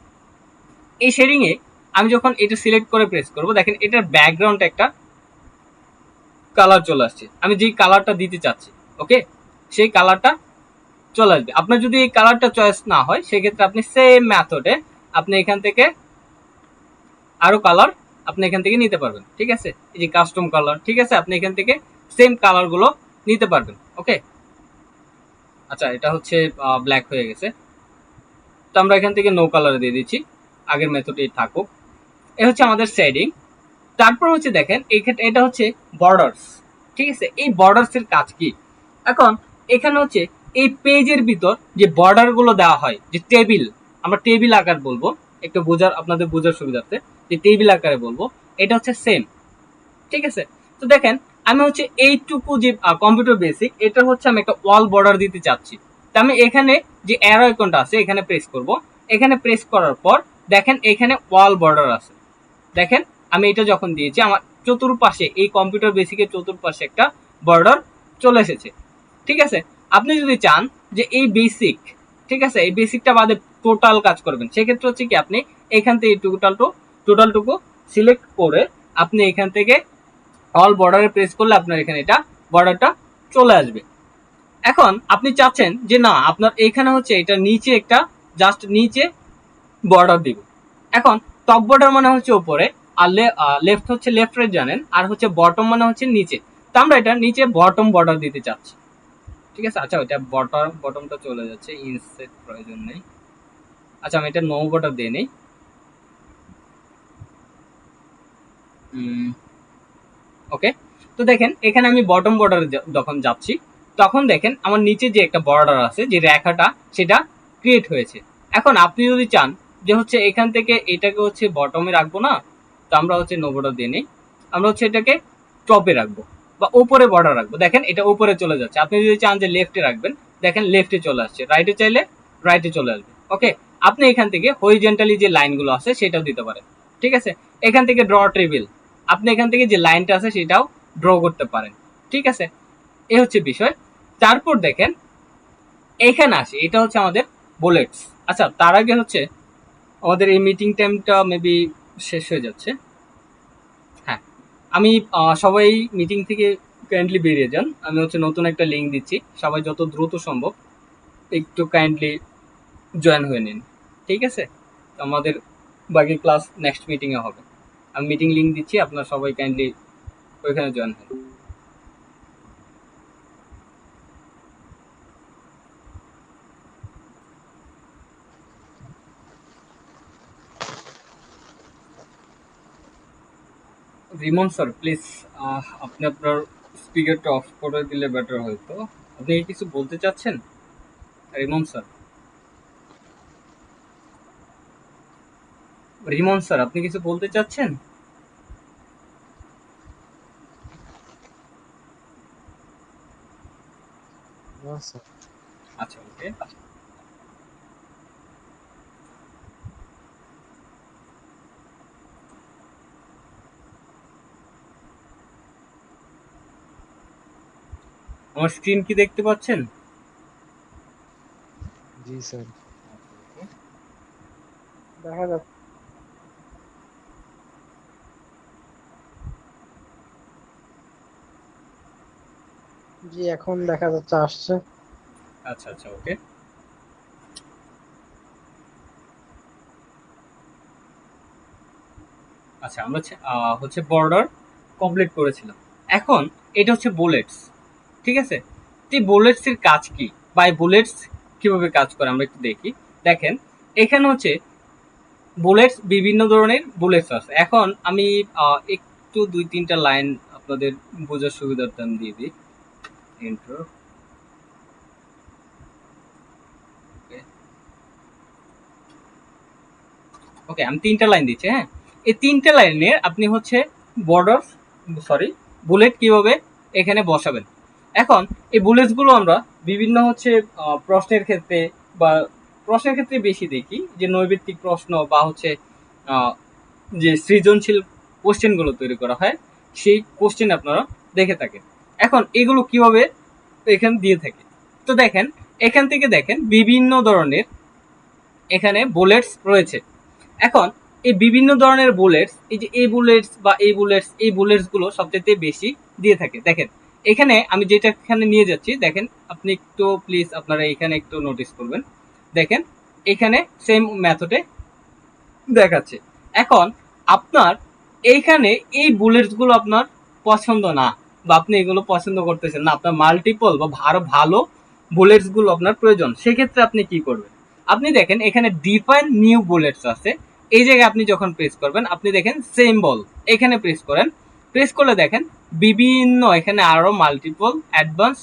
এই শেডিং এ আমি যখন এটা সিলেক্ট করে প্রেস করব দেখেন এটার ব্যাকগ্রাউন্ড একটা কালার চলে আসছে, আমি যেই কালারটা দিতে চাচ্ছি ওকে সেই কালারটা চলে আসবে। আপনার যদি এই কালারটা চয়েস না হয় সেক্ষেত্রে আপনি সেম মেথডে আপনি এখান থেকে আরো কালার আপনি এখান থেকে নিতে পারবেন। ঠিক আছে, এই যে কাস্টম কালার, ঠিক আছে, আপনি এখান থেকে সেম কালার গুলো নিতে পারবেন। ওকে, আচ্ছা এটা হচ্ছে ব্ল্যাক হয়ে গেছে, তো আমরা এখান থেকে নো কালার দিয়ে দিচ্ছি, আগের মেথডে থাকুক। এ হচ্ছে আমাদের শেডিং। তারপর হচ্ছে দেখেন এটা হচ্ছে বর্ডার্স। ঠিক আছে, এই বর্ডার্স এর কাজ কি, এখন এখানে হচ্ছে এই পেজের ভিতর যে বর্ডার গুলো দেওয়া হয়, যে টেবিল, আমরা টেবিল আকার বলবো, একটু আপনাদের বোঝার সুবিধার্থে যে টেবিল আকারে বলবো, এটা হচ্ছে সেম। ঠিক আছে, তো দেখেন আমি হচ্ছে এইটুকু যে কম্পিউটার বেসিক, এটা হচ্ছে আমি একটা ওয়াল বর্ডার দিতে চাচ্ছি। তো আমি এখানে যে অ্যারো আইকনটা আছে এখানে প্রেস করব, এখানে প্রেস করার পর দেখেন এখানে ওয়াল বর্ডার আছে, দেখেন আমি এটা যখন দিয়েছি আমার চতুর্পাশে এই কম্পিউটার বেসিকের চতুর্পাশে একটা বর্ডার চলে এসেছে। ঠিক আছে, আপনি যদি চান যে এই বেসিক, ঠিক আছে, এই বেসিকটা বাদে টোটাল কাজ করবেন, সেক্ষেত্রে হচ্ছে কি আপনি এখান থেকে টোটালটুকু সিলেক্ট করে আপনি এখান থেকে অল বর্ডারে প্রেস করলে আপনার এখানে এটা বর্ডারটা চলে আসবে। এখন আপনি চাচ্ছেন যে না আপনার এখানে হচ্ছে এটা নিচে একটা জাস্ট নিচে বর্ডার দিব। এখন টপ বর্ডার মানে হচ্ছে উপরে, আর লেফট হচ্ছে লেফট রাইট জানেন, আর হচ্ছে বটম মানে হচ্ছে নিচে। তো আমরা এটা নিচে বটম বর্ডার দিতে চাচ্ছি। ঠিক আছে, আচ্ছা ওইটা বটমটা চলে যাচ্ছে, ইনসেট প্রয়োজন নেই। আচ্ছা আমি এটা নো বর্ডার দিয়ে নেই। ওকে, তো দেখেন এখানে আমি বটম বর্ডারে যখন যাচ্ছি তখন দেখেন আমার নিচে যে একটা বর্ডার আছে, যে রেখাটা, সেটা ক্রিয়েট হয়েছে। এখন আপনি যদি চান যে হচ্ছে এখান থেকে এটাকে হচ্ছে বটমে রাখবো না, তো আমরা হচ্ছে নো বর্ডার দিয়ে নেই, আমরা হচ্ছে এটাকে টপে রাখবো বা উপরে বর্ডার রাখবো। দেখেন এটা উপরে চলে যাচ্ছে। আপনি যদি চান যে লেফটে রাখবেন, দেখেন লেফটে চলে আসছে, রাইটে চাইলে রাইটে চলে আসবে। ওকে, আপনি এখান থেকে হরিজেন্টালি যে লাইনগুলো আছে সেটাও দিতে পারেন। ঠিক আছে, এখান থেকে ড্র টেবিল, আপনি এখান থেকে যে লাইনটা আছে সেটাও ড্র করতে পারেন। ঠিক আছে, এ হচ্ছে বিষয়। তারপর দেখেন এখানে আসে, এটা হচ্ছে আমাদের বুলেটস। আচ্ছা তার আগে হচ্ছে আমাদের এই মিটিং টাইমটা মেবি শেষ হয়ে যাচ্ছে। হ্যাঁ, আমি সবাই মিটিং থেকে কাইন্ডলি বেরিয়ে যান, আমি হচ্ছে নতুন একটা লিঙ্ক দিচ্ছি, সবাই যত দ্রুত সম্ভব একটু কাইন্ডলি জয়েন হয়ে নিন। ঠিক আছে, আমাদের বাকি ক্লাস নেক্সট মিটিংয়ে হবে। আমি মিটিং লিঙ্ক দিচ্ছি, আপনারা সবাই কাইন্ডলি ওইখানে জয়েন হন। রিমন স্যার প্লিজ আপনি আপনার স্পিকারটা অফ করে দিলে বেটার হয়তো। আপনি কি কিছু বলতে চাচ্ছেন রিমন স্যার? রিমন স্যার আপনি কিছু বলতে চাচ্ছেন? আচ্ছা ওকে, আমার স্ক্রিন কি দেখতে পাচ্ছেন? জি স্যার। দেখা যাচ্ছে। জি এখন দেখা যাচ্ছে, আসছে। আচ্ছা আচ্ছা ওকে, আচ্ছা আমরা হচ্ছে বর্ডার কমপ্লিট করেছিলাম। এখন এটা হচ্ছে বুলেটস। ঠিক আছে, এই বুলেটস এর কাজ কি বা এই বুলেটস কিভাবে কাজ করে আমরা একটু দেখি। দেখেন এখানে হচ্ছে বুলেটস, বিভিন্ন ধরনের বুলেটস আছে। এখন আমি একটু দুই তিনটা লাইন আপনাদের বোঝার সুবিধার্থে আমি দিয়ে দিই। ইন্ট্রো, ওকে আমি তিনটা লাইন দিচ্ছি। হ্যাঁ, এই তিনটা লাইনে আপনি হচ্ছে বর্ডার, সরি, বুলেট কিভাবে এখানে বসাবেন। এখন এই বুলেটস গুলো আমরা বিভিন্ন হচ্ছে প্রশ্নের ক্ষেত্রে বা প্রশ্নের ক্ষেত্রে বেশি দেখি, যে নৈর্ব্যক্তিক প্রশ্ন বা হচ্ছে আহ, যে সৃজনশীল কোশ্চেন গুলো তৈরি করা হয়, সেই কোশ্চেন আপনারা দেখে থাকেন। এখন এগুলো কিভাবে এখানে দিয়ে থাকে, তো দেখেন এখান থেকে দেখেন বিভিন্ন ধরনের এখানে বুলেটস রয়েছে। এখন এই বিভিন্ন ধরনের বুলেটস, এই যে এই বুলেটস বা এই বুলেটস, এই বুলেটস গুলো সবচেয়ে বেশি দিয়ে থাকে। দেখেন এখানে আমি যেটা এখানে নিয়ে যাচ্ছি, দেখেন আপনি একটু প্লিজ আপনারা এখানে একটু নোটিস করবেন। দেখেন এখানে সেম মেথডে দেখাচ্ছে। এখন আপনার এইখানে এই বুলেটস গুলো আপনার পছন্দ না, বা আপনি এগুলো পছন্দ করতেছেন না, আপনার মাল্টিপল বা আরো ভালো বুলেটস গুলো আপনার প্রয়োজন, সেক্ষেত্রে আপনি কি করবেন? আপনি দেখেন এখানে ডিফাইন নিউ বুলেটস আছে, এই জায়গায় আপনি যখন প্রেস করবেন আপনি দেখেন সিম্বল, এখানে প্রেস করেন, প্রেস করলে দেখেন বিভিন্ন এখানে আরো মাল্টিপল অ্যাডভান্স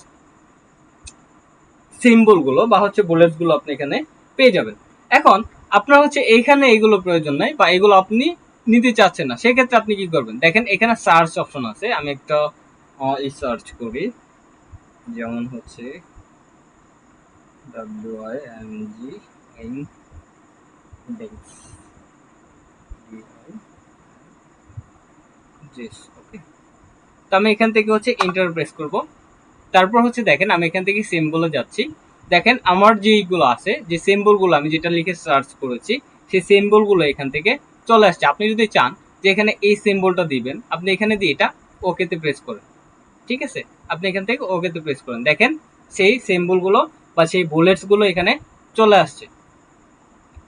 সিম্বল গুলো বা হচ্ছে বুলেটস গুলো আপনি এখানে পেয়ে যাবেন। এখন আপনার হচ্ছে এইখানে এগুলো প্রয়োজন নাই বা এগুলো আপনি নিতে চাচ্ছেন না, সেক্ষেত্রে আপনি কি করবেন? দেখেন এখানে সার্চ অপশন আছে, আমি একটা সার্চ করি, যেমন হচ্ছে WING ইন্ডেক্স, জিস ওকে। তো আমি এখান থেকে হচ্ছে এন্টার প্রেস করব। তারপর হচ্ছে দেখেন আমি এখান থেকে সিম্বলে যাচ্ছি। দেখেন আমার যেইগুলো আছে, যে সিম্বলগুলো আমি যেটা লিখে সার্চ করেছি, সেই সিম্বলগুলো এখান থেকে চলে আসছে। আপনি যদি চান যে এখানে এই সিম্বলটা দিবেন, আপনি এখানে দিয়ে এটা ওকেতে প্রেস করেন। ঠিক আছে, আপনি এখান থেকে ওকেতে প্রেস করেন, দেখেন সেই সিম্বলগুলো বা সেই বুলেটসগুলো এখানে চলে আসছে।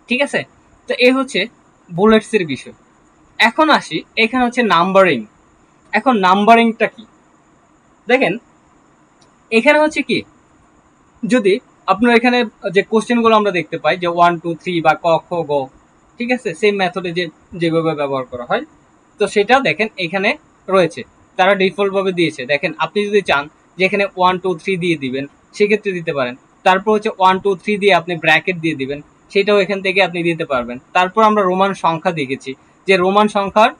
ঠিক আছে, তো এই হচ্ছে বুলেটসের বিষয়। এখন আসি, এখানে হচ্ছে নাম্বারিং। এখন নাম্বারিংটা কি দেখেন, এখানে হচ্ছে কি, যদি আপনার এখানে যে কোশ্চেনগুলো আমরা দেখতে পাই যে 1 2 3 বা ক খ গ, ঠিক আছে, সেম মেথডে যেভাবে ব্যবহার করা হয়, তো সেটা দেখেন এখানে রয়েছে, তারা ডিফল্ট ভাবে দিয়েছে। দেখেন আপনি যদি চান যে এখানে 1 2 3 দিয়ে দিবেন, সেক্ষেত্রে দিতে পারেন। তারপর হচ্ছে 1 2 3 দিয়ে আপনি ব্র্যাকেট দিয়ে দিবেন, সেটাও এখান থেকে আপনি দিতে পারবেন। তারপর আমরা রোমান সংখ্যা দেখেছি, যে রোমান সংখ্যার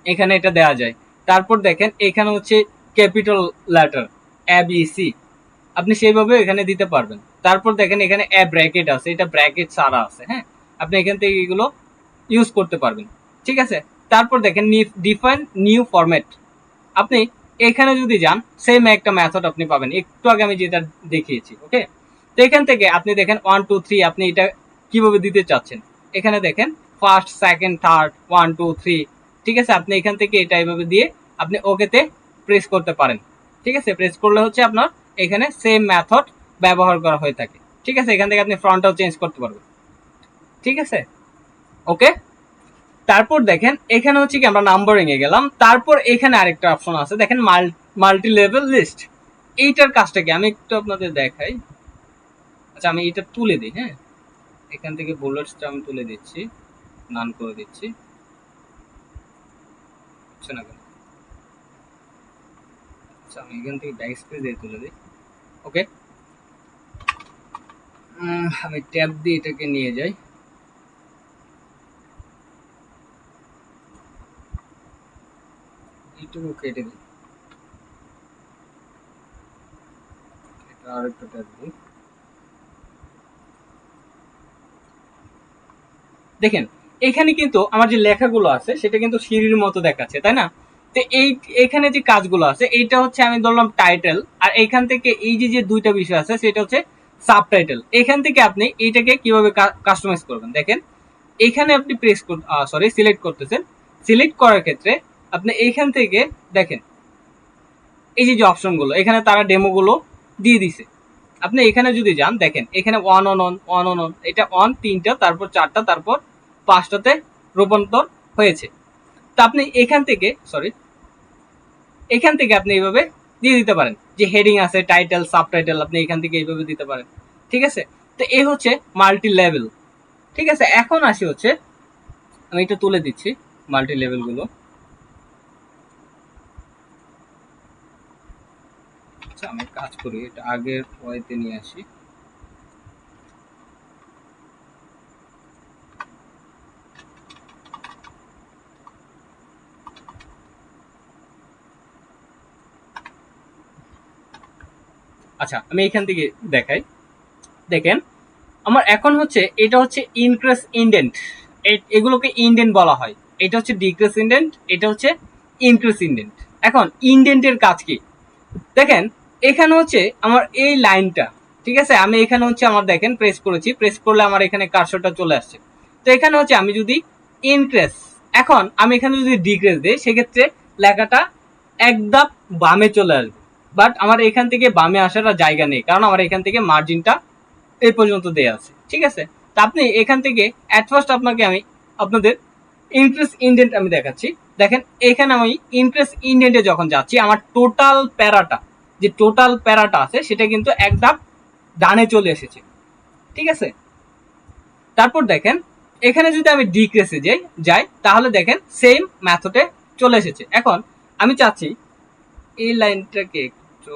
এখানে এটা দেওয়া যায়। তারপর দেখেন এখানে হচ্ছে capital letter A B C, আপনি সেইভাবে এখানে দিতে পারবেন। তারপর দেখেন এখানে এ ব্র্যাকেট আছে, এটা ব্র্যাকেট ছাড়া আছে, হ্যাঁ, আপনি এখান থেকে এগুলো ইউজ করতে পারবেন। ঠিক আছে, তারপর দেখেন ডিফাইন নিউ ফরম্যাট, আপনি এখানে যদি যান সেম একটা মেথড আপনি পাবেন, একটু আগে আমি যেটা দেখিয়েছি। ওকে, তো এখান থেকে আপনি দেখেন 1 2 3 আপনি এটা কিভাবে দিতে চাচ্ছেন, এখানে দেখেন ফার্স্ট সেকেন্ড থার্ড 1 2 3। ঠিক আছে, আপনি এখান থেকে এটা এইভাবে দিয়ে আপনি ওকেতে প্রেস করতে পারেন। ঠিক আছে, প্রেস করলে হচ্ছে আপনার এখানে সেম মেথড ব্যবহার করা হয়ে থাকে। ঠিক আছে, এখান থেকে আপনি ফ্রন্টটাও চেঞ্জ করতে পারবেন। ঠিক আছে, ওকে। তারপর দেখেন এখানে হচ্ছে কি আমরা নাম্বারিং এ গেলাম, তারপর এখানে আরেকটা অপশন আছে দেখেন মাল্টি লেভেল লিস্ট। এইটার কাজটা কি আমি একটু আপনাদের দেখাই। আচ্ছা আমি এটা তুলে দিই, হ্যাঁ, এখান থেকে বুলেটসটা আমি তুলে দিচ্ছি, নান করে দিচ্ছি, হচ্ছে না কেন। আচ্ছা আমি এখান থেকে ব্যাক স্পেস দিয়ে তুলে দিই। ওকে, আমি ট্যাব দিয়ে এটাকে নিয়ে যাই। এইটুকু কেটে দিই, এটা আরেকটা ট্যাব দিই। দেখেন এখানে কিন্তু আমার যে লেখাগুলো আছে সেটা কিন্তু সিঁড়ির মতো দেখাচ্ছে, তাই না? তো এখানে যে কাজগুলো আছে এইটা হচ্ছে আমি ধরলাম টাইটেল, আর এখান থেকে এই যে যে দুইটা বিষয় আছে সেটা হচ্ছে সাবটাইটেল। এখান থেকে আপনি এইটাকে কিভাবে কাস্টমাইজ করবেন, দেখেন এখানে আপনি সিলেক্ট করতেছেন। সিলেক্ট করার ক্ষেত্রে আপনি এইখান থেকে দেখেন এই যে যে অপশনগুলো এখানে তারা ডেমোগুলো দিয়ে দিছে। আপনি এখানে যদি যান দেখেন এখানে one on on one on on, এটা অন তিনটা, তারপর চারটা, তারপর পাঁচটাতে রূপান্তর হয়েছে। তা আপনি এখান থেকে আপনি এইভাবে দিয়ে দিতে পারেন, যে হেডিং আছে টাইটেল সাবটাইটেল, আপনি এখান থেকে এইভাবে দিতে পারেন। ঠিক আছে, তো এই হচ্ছে মাল্টি লেভেল। ঠিক আছে, এখন আসি হচ্ছে আমি এটা তুলে দিচ্ছি মাল্টি লেভেল গুলো। আচ্ছা আমি কাজ করি, এটা আগের ওয়েতে নিয়ে আসি। আচ্ছা আমি এখান থেকে দেখাই, দেখেন আমার এখন হচ্ছে এটা হচ্ছে ইনক্রিজ ইন্ডেন্ট, এগুলোকে ইন্ডেন্ট বলা হয়। এটা হচ্ছে ডিক্রিজ ইন্ডেন্ট, এটা হচ্ছে ইনক্রিজ ইন্ডেন্ট। এখন ইন্ডেন্টের কাজ কি দেখেন, এখানে হচ্ছে আমার এই লাইনটা, ঠিক আছে, আমি এখানে হচ্ছে আমার দেখেন প্রেস করেছি, প্রেস করলে আমার এখানে কার্সরটা চলে আসছে। তো এখানে হচ্ছে আমি যদি ইনক্রিজ, এখন আমি এখানে যদি ডিক্রিজ দিই সেক্ষেত্রে লেখাটা একদম বামে চলে আসবে, বাট আমার এখান থেকে বামে আসার জায়গা নেই, কারণ আমার এখান থেকে মার্জিনটা এই পর্যন্ত দেয়া আছে। ঠিক আছে, তা আপনি এখান থেকে অ্যাট ফার্স্ট আপনাদের ইনক্রিজ ইন্ডেন্ট আমি দেখাচ্ছি। দেখেন এখানে আমি ইনক্রিজ ইন্ডেন্টে যখন যাচ্ছি আমার টোটাল প্যারাটা আছে সেটা কিন্তু একদম ডানে চলে এসেছে। ঠিক আছে, তারপর দেখেন এখানে যদি আমি ডিক্রিজে যাই তাহলে দেখেন সেম মেথডে চলে এসেছে। এখন আমি চাচ্ছি এই লাইনটাকে একটু,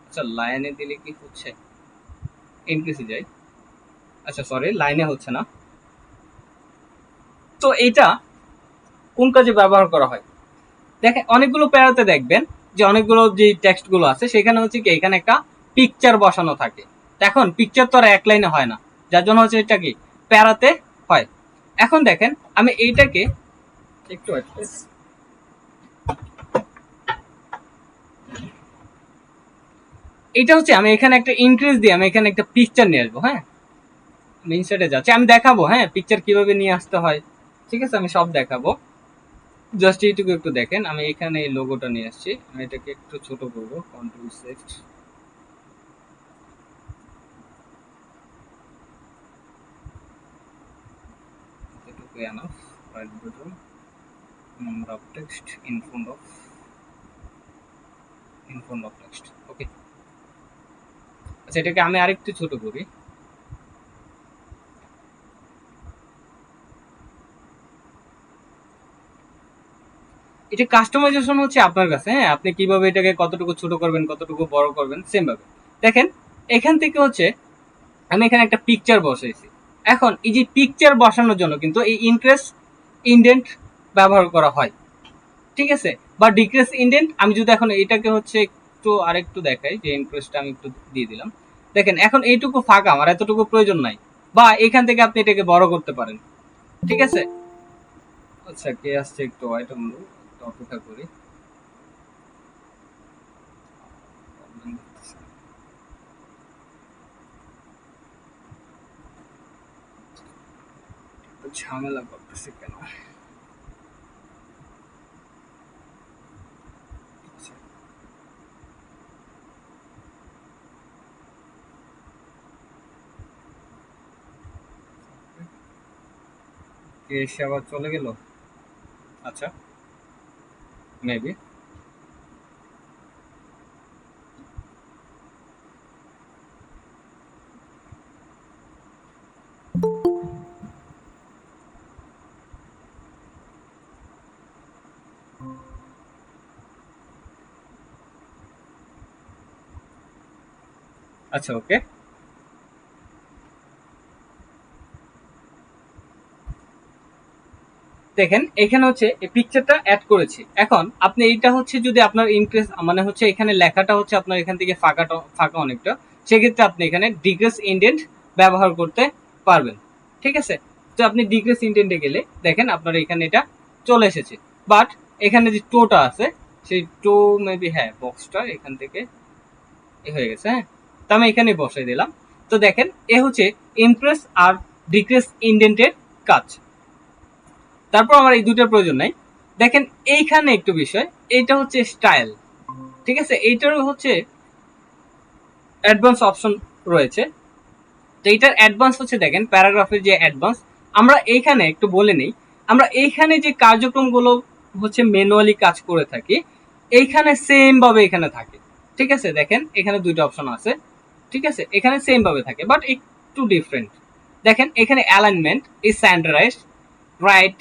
আচ্ছা লাইনে দিলে কি হচ্ছে, ইনক্রিজে যাই, আচ্ছা সরি লাইনে হচ্ছে না। তো এইটা কোন কাজে ব্যবহার করা হয় দেখেন, অনেকগুলো প্যারাতে দেখবেন যে অনেকগুলো যে টেক্সট গুলো আছে সেখানে হচ্ছে কি এখানে একটা পিকচার বসানো থাকে। এখন পিকচার তো আর এক লাইনে হয় না, যার জন্য হচ্ছে এটা কি প্যারাতে হয়। এখন দেখেন আমি এইটাকে একটু এটা হচ্ছে আমি এখানে একটা ইনক্রিজ দিয়ে আমি এখানে একটা পিকচার নিয়ে আসবো। হ্যাঁ, আমি ইনসার্টে যাচ্ছি, আমি দেখাবো হ্যাঁ পিকচার কিভাবে নিয়ে আসতে হয়। ঠিক আছে, আমি সব দেখাবো, জাস্ট এইটুকু একটু দেখেন। আমি এখানে এই লোগোটা নিয়ে আসছি, আমি এটাকে একটু ছোট করবো, কন্ট্রোল শিফট, এটুকু enough, right button, wrap text in front of text, ওকে। আচ্ছা, এটাকে আমি আরেকটু ছোট করি। এটা কাস্টমাইজেশন হচ্ছে আপনার কাছে, হ্যাঁ, আপনি কিভাবে এটাকে কতটুকু ছোট করবেন, কতটুকু বড় করবেন, সেম ভাবে দেখেন। এখান থেকে হচ্ছে আমি এখানে একটা পিকচার বসাইছি। এখন এই যে পিকচার বসানোর জন্য কিন্তু এই ইনক্রিজ ইন্ডেন্ট ব্যবহার করা হয়, ঠিক আছে, বা ডিক্রিজ ইন্ডেন্ট। আমি যদি এখন এটাকে হচ্ছে একটু আরেকটু দেখাই, যে ইনক্রিজটা আমি একটু দিয়ে দিলাম, দেখেন এখন এইটুকু ফাঁকা, আমার এতটুকু প্রয়োজন নাই, বা এখান থেকে আপনি এটাকে বড় করতে পারেন, ঠিক আছে। আচ্ছা, কে আসছে একটু ওয়েট, আমরা একটু অপেক্ষা করি। ঝামেলা করতেছে কেন? কে এসে আবার চলে গেল? আচ্ছা, মেবি। আচ্ছা, ওকে। দেখেন এখানে হচ্ছে এই পিকচারটা অ্যাড করেছি। এখন আপনি এইটা হচ্ছে যদি আপনার ইনক্রিজ মানে হচ্ছে এখানে লেখাটা হচ্ছে আপনার এখান থেকে ফাঁকা অনেকটা, সেক্ষেত্রে আপনি এখানে ডিক্রিজ ইন্ডেন্ট ব্যবহার করতে পারবেন, ঠিক আছে। তো আপনি ডিক্রিজ ইন্ডেন্টে গেলে দেখেন আপনার এখানে এটা চলে এসেছে, বাট এখানে যে টোটা আছে সেই টো মেবি, হ্যাঁ, বক্সটা এখান থেকে হয়ে গেছে। হ্যাঁ, তো আমি এখানে বসাই দিলাম। তো দেখেন এ হচ্ছে ইমপ্রেস আর ডিক্রিজ ইন্ডেন্টের কাজ। তারপর আমার এই দুটোর প্রয়োজন নাই। দেখেন এইখানে একটু বিষয়, এইটা হচ্ছে স্টাইল, ঠিক আছে, এইটারও হচ্ছে অ্যাডভান্স অপশন রয়েছে। তো এইটার অ্যাডভান্স হচ্ছে দেখেন প্যারাগ্রাফের যে অ্যাডভান্স, আমরা এইখানে একটু বলে নেই, আমরা এইখানে যে কার্যক্রমগুলো হচ্ছে ম্যানুয়ালি কাজ করে থাকি, এইখানে সেম ভাবে এখানে থাকে, ঠিক আছে। দেখেন এখানে দুইটা অপশন আছে, ঠিক আছে, এখানে সেম ভাবে থাকে বাট একটু ডিফারেন্ট। দেখেন এখানে alignment is standardized, right,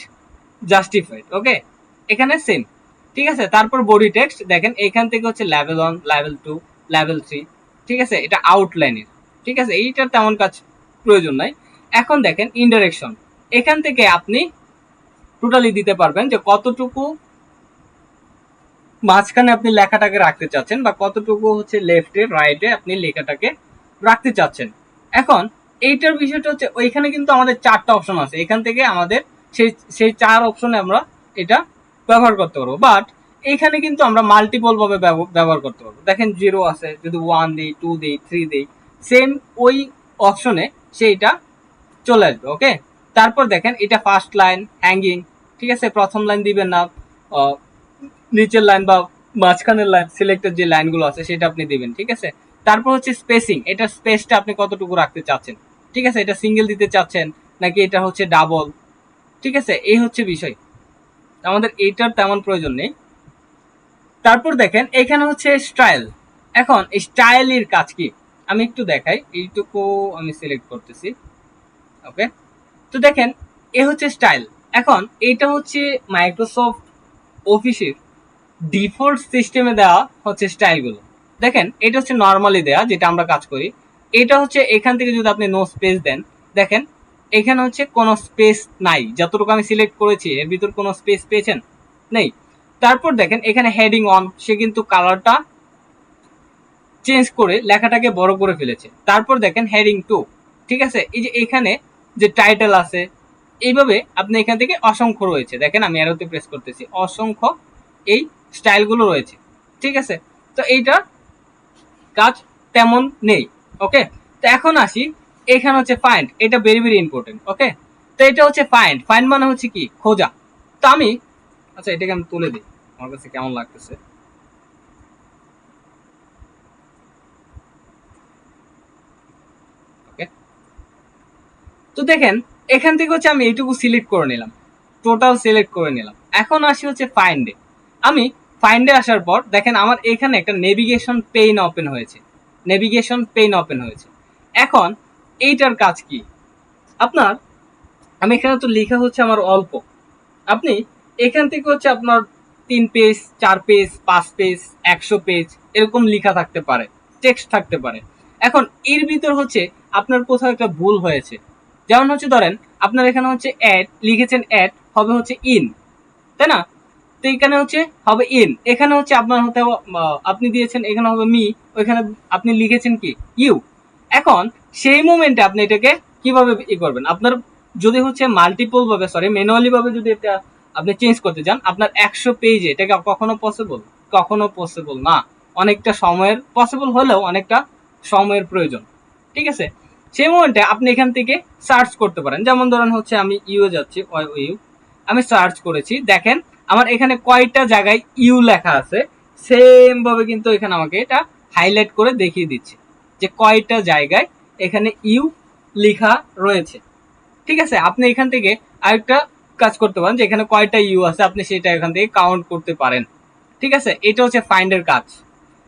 justified, okay, এখানে সেম, ঠিক আছে। তারপর বডি টেক্সট দেখেন এখান থেকে হচ্ছে লেভেল 1, লেভেল 2, লেভেল 3, ঠিক আছে, এটা আউটলাইনের, ঠিক আছে, এইটার তেমন কাজ প্রয়োজন নাই। এখন দেখেন ইনডাইরেকশন, এখান থেকে আপনি টোটালি দিতে পারবেন যে কতটুকু মাঝখানে আপনি লেখাটাকে রাখতে চাচ্ছেন, বা কতটুকু হচ্ছে লেফটে রাইটে আপনি লেখাটাকে রাখতে চাচ্ছেন। এখন এইটার বিষয়টা হচ্ছে ওইখানে কিন্তু আমাদের 4টা অপশন আছে, এখান থেকে আমাদের সেই সেই 4 অপশনে আমরা এটা ব্যবহার করতে পারবো, বাট এইখানে কিন্তু আমরা মাল্টিপল ভাবে ব্যবহার করতে পারবো। দেখেন 0 আছে, যদি 1 দিই, 2 দিই, 3 দিই, সেম ওই অপশনে সেইটা চলে আসবে, ওকে। তারপর দেখেন এটা ফার্স্ট লাইন, হ্যাঙ্গিং, ঠিক আছে, প্রথম লাইন দিবেন না, নিচের লাইন বা মাঝখানের লাইন, সিলেক্টেড যে লাইনগুলো আছে সেটা আপনি দিবেন, ঠিক আছে। তারপর হচ্ছে স্পেসিং, এটা স্পেসটা আপনি কতটুকু রাখতে চাচ্ছেন, ঠিক আছে, এটা সিঙ্গেল দিতে চাচ্ছেন নাকি এটা হচ্ছে ডাবল, ঠিক আছে, এই হচ্ছে বিষয়, আমাদের এইটার তেমন প্রয়োজন নেই। তারপর দেখেন এখানে হচ্ছে স্টাইল। এখন স্টাইলের কাজ কি আমি একটু দেখাই, এইটুকু আমি সিলেক্ট করতেছি, ওকে। তো দেখেন এ হচ্ছে স্টাইল। এখন এটা হচ্ছে মাইক্রোসফট অফিসের ডিফল্ট সিস্টেমে দেওয়া হচ্ছে স্টাইলগুলো। দেখেন এটা হচ্ছে নর্মালি দেয়া, যেটা আমরা কাজ করি। এটা হচ্ছে এখান থেকে যদি আপনি নো স্পেস দেন, দেখেন এখানে হচ্ছে কোনো স্পেস নাই, যতটুকু আমি সিলেক্ট করেছি এর ভিতর কোনো স্পেস পেয়েছেন নেই। তারপর দেখেন এখানে হেডিং অন, সে কিন্তু কালারটা চেঞ্জ করে লেখাটাকে বড় করে ফেলেছে। তারপর দেখেন হেডিং 2, ঠিক আছে, এই যে এখানে যে টাইটেল আছে, এইভাবে আপনি এখান থেকে অসংখ্য রয়েছে, দেখেন আমি অ্যারোতে প্রেস করতেছি, অসংখ্য এই স্টাইলগুলো রয়েছে, ঠিক আছে। তো এইটা কাজ তেমন নেই। ওকে, তো এখন আসি, এখানে হচ্ছে ফাইন্ড, এটা ভেরি ভেরি ইম্পর্টেন্ট। ওকে, তো এটা হচ্ছে ফাইন্ড। ফাইন্ড মানে হচ্ছে কি, খোঁজা। তো আমি, আচ্ছা এটাকে আমি তুলে দিই, আমার কাছে কেমন লাগতেছে। ওকে, তো দেখেন এখান থেকে হচ্ছে আমি এইটুকু সিলেক্ট করে নিলাম, টোটাল সিলেক্ট করে নিলাম। এখন আসি হচ্ছে ফাইন্ডে। আমি ফাইন্ডে আসার পর দেখেন আমার এখানে একটা নেভিগেশন পেইন ওপেন হয়েছে, নেভিগেশন পেইন ওপেন হয়েছে। এখন এইটার কাজ কি আপনার, আমি এখানে তো লেখা হচ্ছে আমার অল্প, আপনি এখান থেকে হচ্ছে আপনার 3 পেজ 4 পেজ 5 পেজ 100 পেজ এরকম লেখা থাকতে পারে, টেক্সট থাকতে পারে। এখন এর ভিতর হচ্ছে আপনার কোথাও একটা ভুল হয়েছে, যেমন হচ্ছে ধরেন আপনার এখানে হচ্ছে অ্যাড লিখেছেন, অ্যাড হবে হচ্ছে ইন, তাই না? তো এখানে হচ্ছে হবে ইন, এখানে হচ্ছে আপনার হতে আপনি দিয়েছেন এখানে হবে মি, ওইখানে আপনি লিখেছেন কি ইউ। এখন সেই মোমেন্টে আপনি এটাকে কিভাবে করবেন, আপনার যদি হচ্ছে মাল্টিপল ভাবে সরি ম্যানুয়ালি ভাবে যদি এটা আপনি চেঞ্জ করতে যান, আপনার 100 পেজে এটাকে কখনো পসিবল, কখনো পসিবল না। অনেকটা সময়ের পসিবল হলেও অনেকটা সময়ের প্রয়োজন। ঠিক আছে, সেই মোমেন্টে আপনি এখান থেকে সার্চ করতে পারেন, যেমন ধরেন হচ্ছে আমি ইউ যাচ্ছি, ইউ আমি সার্চ করেছি, দেখেন আমার এখানে কয়টা জায়গায় ইউ লেখা আছে, সেম ভাবে কিন্তু এখানে আমাকে এটা হাইলাইট করে দেখিয়ে দিচ্ছে যে কয়টা জায়গায় এখানে ইউ লেখা রয়েছে। ঠিক আছে, আপনি এখান থেকে আরেকটা কাজ করতে পারেন যে এখানে কয়টা ইউ আছে আপনি সেটা এখান থেকে কাউন্ট করতে পারেন। ঠিক আছে, এটা হচ্ছে ফাইন্ডের কাজ।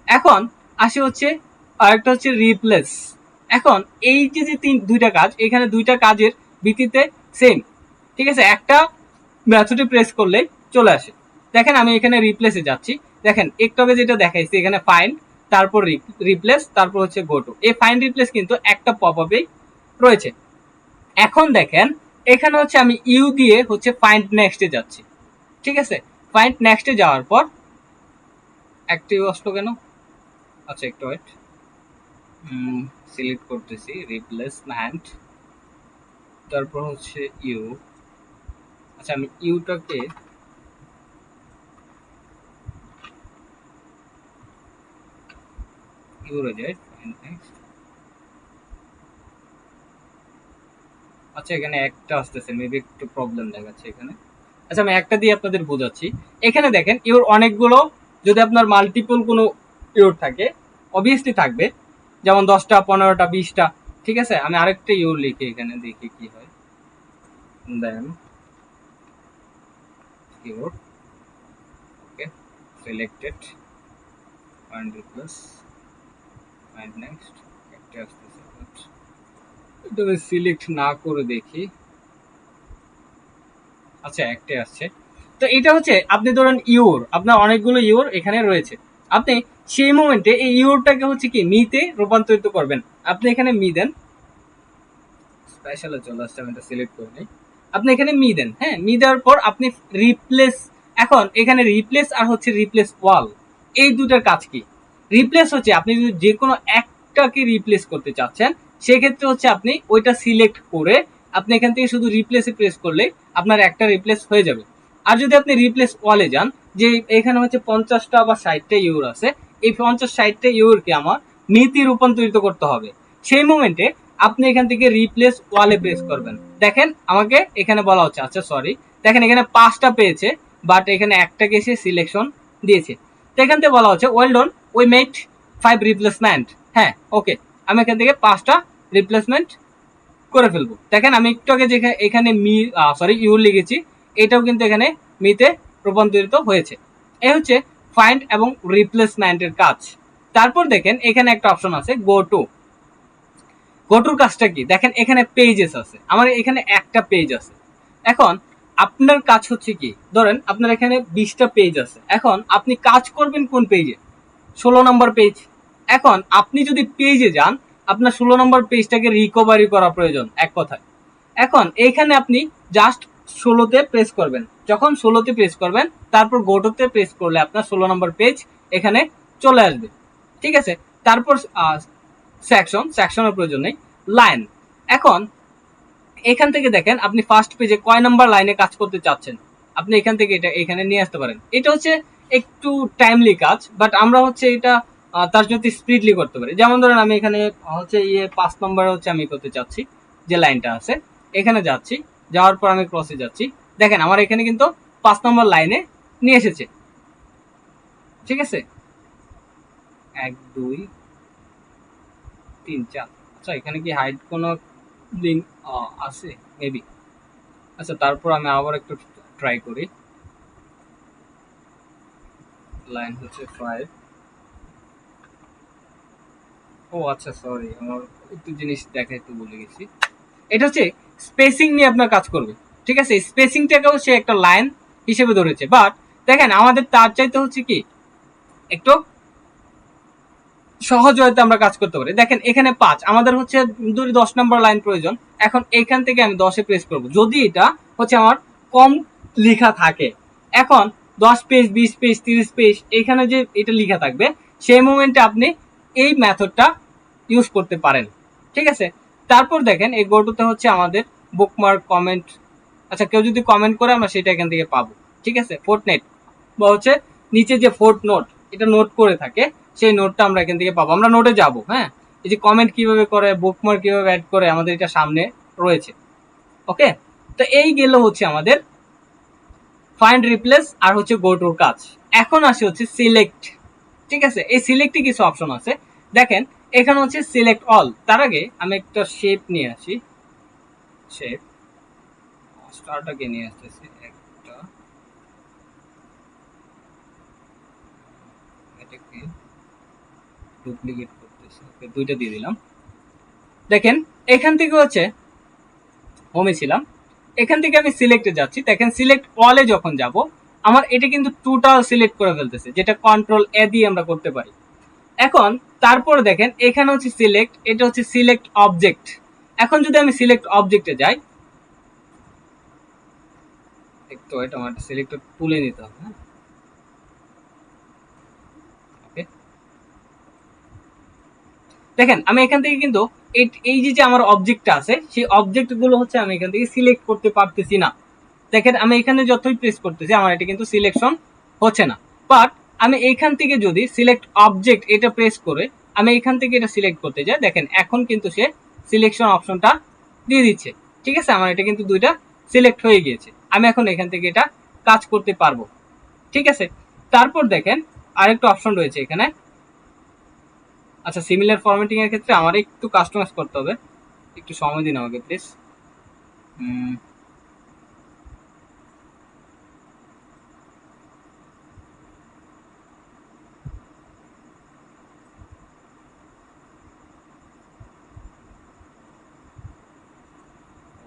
এখন আসি হচ্ছে আরেকটা হচ্ছে রিপ্লেস। এখন এই যে যে দুইটা কাজ, এখানে দুইটা কাজের ভিত্তিতে সেম। ঠিক আছে, একটা মেথডে প্রেস করলে চলে আসে। দেখেন আমি এখানে রিপ্লেসে যাচ্ছি, দেখেন একটু আগে যেটা দেখাইছি এখানে ফাইন্ড, তারপর রিপ্লেস, তারপর হচ্ছে গো টু। এই ফাইন্ড রিপ্লেস কিন্তু একটা পপ আপেই রয়েছে। এখন দেখেন এখানে হচ্ছে আমি ইউ দিয়ে হচ্ছে ফাইন্ড নেক্সটে যাচ্ছি। ঠিক আছে, ফাইন্ড নেক্সটে যাওয়ার পর অ্যাক্টিভ আসলো কেন, আচ্ছা একটু ওয়েট, সিলেক্ট করতেছি রিপ্লেসমেন্ট, তারপর হচ্ছে ইউ। আচ্ছা আমি ইউটাকে ইউরে যাই, ফাইন্ড নেক্সট। আচ্ছা এখানে একটা আসতেছে, মেবি একটু প্রবলেম দেখাচ্ছে এখানে। আচ্ছা আমি একটা দিয়ে আপনাদের বোঝাচ্ছি। এখানে দেখেন ইউর অনেকগুলো, যদি আপনার মাল্টিপল কোনো ইউর থাকে অবভিয়াসলি থাকবে, যেমন 10টা 15টা 20টা। ঠিক আছে, আমি আরেকটা ইউর লিখে এখানে দেখি কি হয়। Then your, okay selected, find replace, find next. একটা আসতেছে, এটা সিলেক্ট না করে দেখি। আচ্ছা একটাই আসছে। তো এটা হচ্ছে আপনি ধরেন ইউর, আপনার অনেকগুলো ইউর এখানে রয়েছে, আপনি সেই মোমেন্টে এই ইউরটাকে হচ্ছে কি মিতে রূপান্তরিত করবেন। আপনি এখানে মি দেন, স্পেশালে চলে আসছে, আমি এটা সিলেক্ট করে নিই। আপনি এখানে মি দেন, হ্যাঁ মি দেওয়ার পর আপনি রিপ্লেস, এখন এখানে রিপ্লেস আর হচ্ছে রিপ্লেস ওয়াল, এই দুটার কাজ কি? রিপ্লেস হচ্ছে আপনি যদি যে কোনো একটাকে রিপ্লেস করতে চাচ্ছেন, সেক্ষেত্রে হচ্ছে আপনি ওইটা সিলেক্ট করে আপনি এখান থেকে শুধু রিপ্লেসে প্রেস করলে আপনার একটা রিপ্লেস হয়ে যাবে। আর যদি আপনি রিপ্লেস ওয়ালে যান, যে এখানে হচ্ছে 50টা বা 60টা ইউর আছে, এই 50-60টা ইউরকে আমার মিতে রূপান্তরিত করতে হবে। সেই মোমেন্টে আপনি এখান থেকে রিপ্লেস ওয়ালে প্রেস করবেন। দেখেন আমাকে এখানে বলা হচ্ছে, আচ্ছা সরি, দেখেন এখানে 5টা পেয়েছে, বাট এখানে একটাকে সে সিলেকশন দিয়েছে। তো এখান থেকে বলা হচ্ছে well done, we made 5 replacement. হ্যাঁ ওকে, আমি এখান থেকে 5টা রিপ্লেসমেন্ট করে ফেলবো। দেখেন আমি একটু আগে যেখানে এখানে মি সরি ইউ লিখেছি, এটাও কিন্তু এখানে মিতে রূপান্তরিত হয়েছে। এই হচ্ছে ফাইন্ড এবং রিপ্লেসমেন্টের কাজ। তারপর দেখেন এখানে একটা অপশন আছে গো টু। গোটুর কাজটা কি, দেখেন এখানে পেজেস আছে, আমার এখানে একটা পেজ আছে। এখন আপনার কাজ হচ্ছে কি, ধরেন আপনার এখানে 20টা পেজ আছে, এখন আপনি কাজ করবেন কোন পেজে, 16 নম্বর পেজ। এখন আপনি যদি পেজে যান, আপনার 16 নম্বর পেজটাকে রিকভারি করা প্রয়োজন এক কথায়। এখন এইখানে আপনি জাস্ট 16তে প্রেস করবেন, যখন 16তে প্রেস করবেন তারপর গোটোতে প্রেস করলে আপনার 16 নম্বর পেজ এখানে চলে আসবে। ঠিক আছে, তারপর সেকশনের প্রয়োজন নেই, লাইন। এখন এখান থেকে দেখেন আপনি ফার্স্ট পেজে কয় নাম্বার লাইনে কাজ করতে চাচ্ছেন, আপনি এখান থেকে এটা এখানে নিয়ে আসতে পারেন। এটা হচ্ছে একটু টাইমলি কাজ, বাট আমরা হচ্ছে এটা তার জন্য স্পিডলি করতে পারি। যেমন ধরেন আমি এখানে হচ্ছে 5 নম্বরে হচ্ছে আমি করতে চাচ্ছি, যে লাইনটা আছে এখানে যাচ্ছি, যাওয়ার পর আমি ক্রসে যাচ্ছি, দেখেন আমার এখানে কিন্তু 5 নম্বর লাইনে নিয়ে এসেছে। ঠিক আছে, 1 2 3 4। আচ্ছা এখানে কি হাইড কোনো লিঙ্ক আছে মেবি। আচ্ছা তারপর আমি আবার একটু ট্রাই করি। লাইন হচ্ছে 5। ও আচ্ছা সরি, আমার একটু জিনিস দেখাইতে ভুলে গেছি। এটা হচ্ছে স্পেসিং নিয়ে আপনার কাজ করবে। ঠিক আছে, স্পেসিংটাকেও সে একটা লাইন হিসেবে ধরেছে, বাট দেখেন আমাদের তার চাইতে হচ্ছে কি একটু সহজ হয়তো আমরা কাজ করতে পারি। দেখেন এখানে 5, আমাদের হচ্ছে 10 নম্বর লাইন প্রয়োজন। এখন এখান থেকে আমি 10-এ প্রেস করব, যদি এটা হচ্ছে আমার কম লেখা থাকে। এখন 10 পেজ 20 পেজ 30 পেজ এখানে যে এটা লেখা থাকবে, সেই মোমেন্টে আপনি এই মেথডটা ইউজ করতে পারেন। ঠিক আছে, তারপর দেখেন এই গোটুতে হচ্ছে আমাদের বুকমার্ক কমেন্ট। আচ্ছা কেউ যদি কমেন্ট করে আমরা সেটা এখান থেকে পাবো। ঠিক আছে, ফোর্টনেট বা হচ্ছে নিচে যে ফোর্ট নোট এটা নোট করে থাকে, সেই নোটটা আমরা এখান থেকে পাবো। আমরা নোটে যাব। হ্যাঁ, এই যে কমেন্ট কিভাবে করে, বুকমার্ক কিভাবে অ্যাড করে, আমাদের এটা সামনে রয়েছে। ওকে, তো এই গেল হচ্ছে আমাদের ফাইন্ড রিপ্লেস আর হচ্ছে গো টুর কাজ। এখন আসে হচ্ছে সিলেক্ট। ঠিক আছে, এই সিলেক্টে কিছু অপশন আছে। দেখেন এখানে হচ্ছে সিলেক্ট অল। তার আগে আমি একটা শেপ নিয়ে আসি। শেপ স্টারটাকে নিয়ে আসতেছি একটা, এটাকে ডুপ্লিকেট করতেছি। ওকে, দুইটা দিয়ে দিলাম। দেখেন এখান থেকে হচ্ছে হোমে ছিলাম, এখান থেকে আমি সিলেক্টে যাচ্ছি। দেখেন সিলেক্ট অলে যখন যাব, আমার এটা কিন্তু টোটাল সিলেক্ট করে ফেলতেছে, যেটা কন্ট্রোল এ দিয়ে আমরা করতে পারি। এখন তারপর দেখেন এখানে হচ্ছে সিলেক্ট, এটা হচ্ছে সিলেক্ট অবজেক্ট। এখন যদি আমি সিলেক্ট অবজেক্টে যাই, একটু এটা আমার সিলেক্টর তুলে নিতে হবে। হ্যাঁ, ওকে, দেখেন আমি এখান থেকে কিন্তু এই যে আমার অবজেক্টটা আছে, সেই অবজেক্ট গুলো হচ্ছে আমি এখান থেকে সিলেক্ট করতে পারতেছি না। দেখেন আমি এখানে যতই প্রেস করতেছি আমার এটা কিন্তু সিলেকশন হচ্ছে না। বাট আমি এইখান থেকে যদি সিলেক্ট অবজেক্ট এটা প্রেস করে আমি এখান থেকে এটা সিলেক্ট করতে যাই, দেখেন এখন কিন্তু সে সিলেকশন অপশনটা দিয়ে দিচ্ছে। ঠিক আছে, আমার এটা কিন্তু দুইটা সিলেক্ট হয়ে গিয়েছে। আমি এখন এখান থেকে এটা কাজ করতে পারবো। ঠিক আছে, তারপর দেখেন আরেকটা অপশন রয়েছে এখানে। আচ্ছা সিমিলার ফরম্যাটিং এর ক্ষেত্রে আমার একটু কাস্টমাইজ করতে হবে, একটু সময় দিন আমাকে প্লিজ।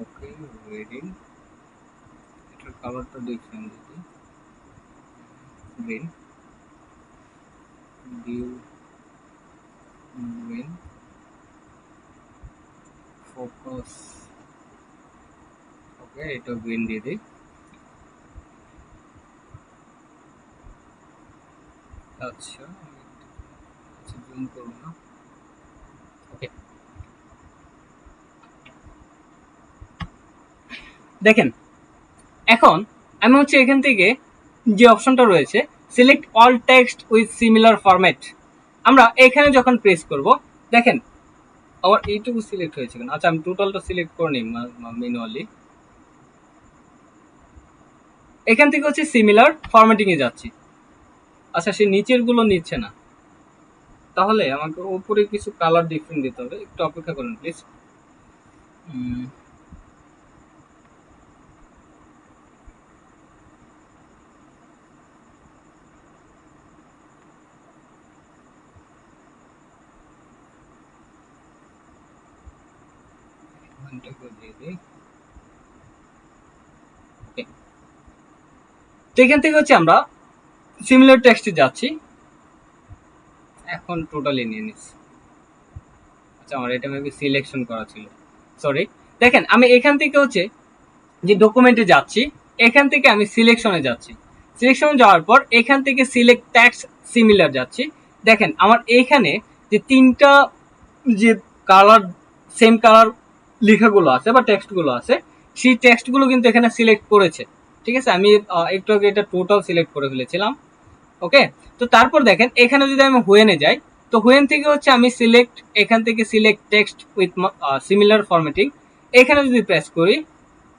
ওকে, রিডিং, এটার কালারটা ডিফারেন্ট দিই, গ্রিন, ডিউ গ্রিন, ফোকাস, ওকে এটা গ্রিন দিয়ে দিই। আচ্ছা জুম করবো না। ওকে, দেখেন এখন আমি হচ্ছে এখান থেকে যে অপশনটা রয়েছে select all text with similar format, আমরা এখানে যখন প্রেস করব, দেখেন আমার এইটুকু সিলেক্ট হয়েছে কেন। আচ্ছা আমি টোটালটা সিলেক্ট করে নিই ম্যানুয়ালি। এখান থেকে হচ্ছে সিমিলার ফরম্যাটিং এ যাচ্ছি। আচ্ছা সে নিচের গুলো নিচ্ছে না, তাহলে আমাকে উপরে কিছু কালার ডিফারেন্ট দিতে হবে। একটু অপেক্ষা করুন প্লিজ। তো এখান থেকে হচ্ছে আমরা সিমিলার টেক্সটে যাচ্ছি। এখন টোটালি নিয়ে নিচ্ছি। আচ্ছা আমার এটা মেবি সিলেকশন করা ছিল, সরি। দেখেন আমি এখান থেকে হচ্ছে যে ডকুমেন্টে যাচ্ছি, এখান থেকে আমি সিলেকশনে যাচ্ছি। সিলেকশনে যাওয়ার পর এখান থেকে সিলেক্ট টেক্সট সিমিলার যাচ্ছি। দেখেন আমার এইখানে যে তিনটা যে কালার সেম কালার লেখাগুলো আছে বা টেক্সটগুলো আছে, সেই টেক্সটগুলো কিন্তু এখানে সিলেক্ট করেছে। ঠিক আছে, আমি একটু আগে এটা টোটাল সিলেক্ট করে ফেলেছিলাম। ওকে, তো তারপর দেখেন এখানে যদি আমি হোয়েনে যাই, তো হোয়েন থেকে হচ্ছে আমি সিলেক্ট, এখান থেকে select text with similar formatting, এখানে যদি প্রেস করি,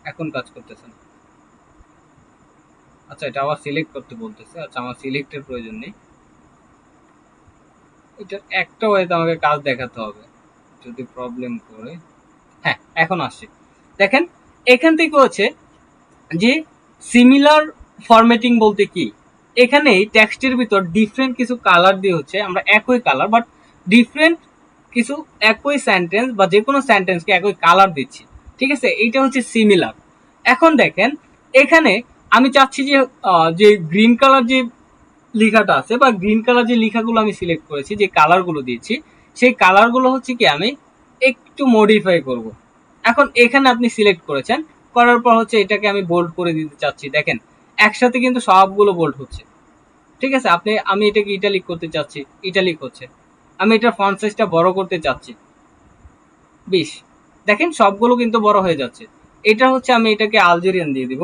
এখন কাজ করতেছে না। আচ্ছা, এটা আবার সিলেক্ট করতে বলতেছে। আচ্ছা, আমার সিলেক্টের প্রয়োজন নেই, এটা একটা ওয়েতে আমাকে কাজ দেখাতে হবে, যদি প্রবলেম করে। হ্যাঁ, এখন আসছে। দেখেন এখান থেকে হচ্ছে যে সিমিলার ফরম্যাটিং বলতে কি, এখানে টেক্সটের ভিতর ডিফারেন্ট কিছু কালার দিয়ে হচ্ছে আমরা একই কালার বাট ডিফারেন্ট কিছু একই সেন্টেন্স বা যে কোনো সেন্টেন্সকে একই কালার দিচ্ছি, ঠিক আছে, এইটা হচ্ছে সিমিলার। এখন দেখেন এখানে আমি চাচ্ছি যে যে গ্রিন কালার যে লেখাটা আছে বা গ্রিন কালার যে লেখাগুলো আমি সিলেক্ট করেছি, যে কালারগুলো দিয়েছি, সেই কালারগুলো হচ্ছে কি আমি একটু মডিফাই করব। এখন এখানে আপনি সিলেক্ট করেছেন, করার পর হচ্ছে এটাকে আমি বোল্ড করে দিতে চাচ্ছি। দেখেন একসাথে কিন্তু সবগুলো বোল্ড হচ্ছে, ঠিক আছে। আমি এটাকে ইটালিক করতে চাচ্ছি, ইটালিক হচ্ছে। আমি এটার ফন্ট সাইজটা বড় করতে চাচ্ছি 20, দেখেন সবগুলো কিন্তু বড় হয়ে যাচ্ছে। এটা হচ্ছে আমি এটাকে আলজেরিয়ান দিয়ে দিব।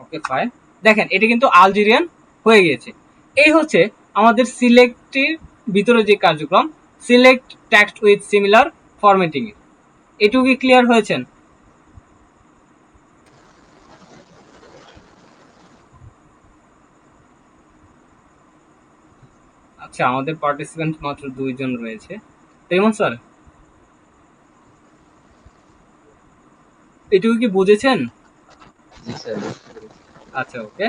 ওকে ফাইন, দেখেন এটা কিন্তু আলজেরিয়ান হয়ে গেছে। এই হচ্ছে আমাদের সিলেক্টের ভিতরে যে কার্যক্রম, select text with similar formatting এর। এটুকু কি ক্লিয়ার হয়েছেন? আচ্ছা, আমাদের পার্টিসিপেন্ট মাত্র 2 জন রয়েছে। তেমন স্যার, এটুকু কি বুঝেছেন? জি স্যার। আচ্ছা, ওকে।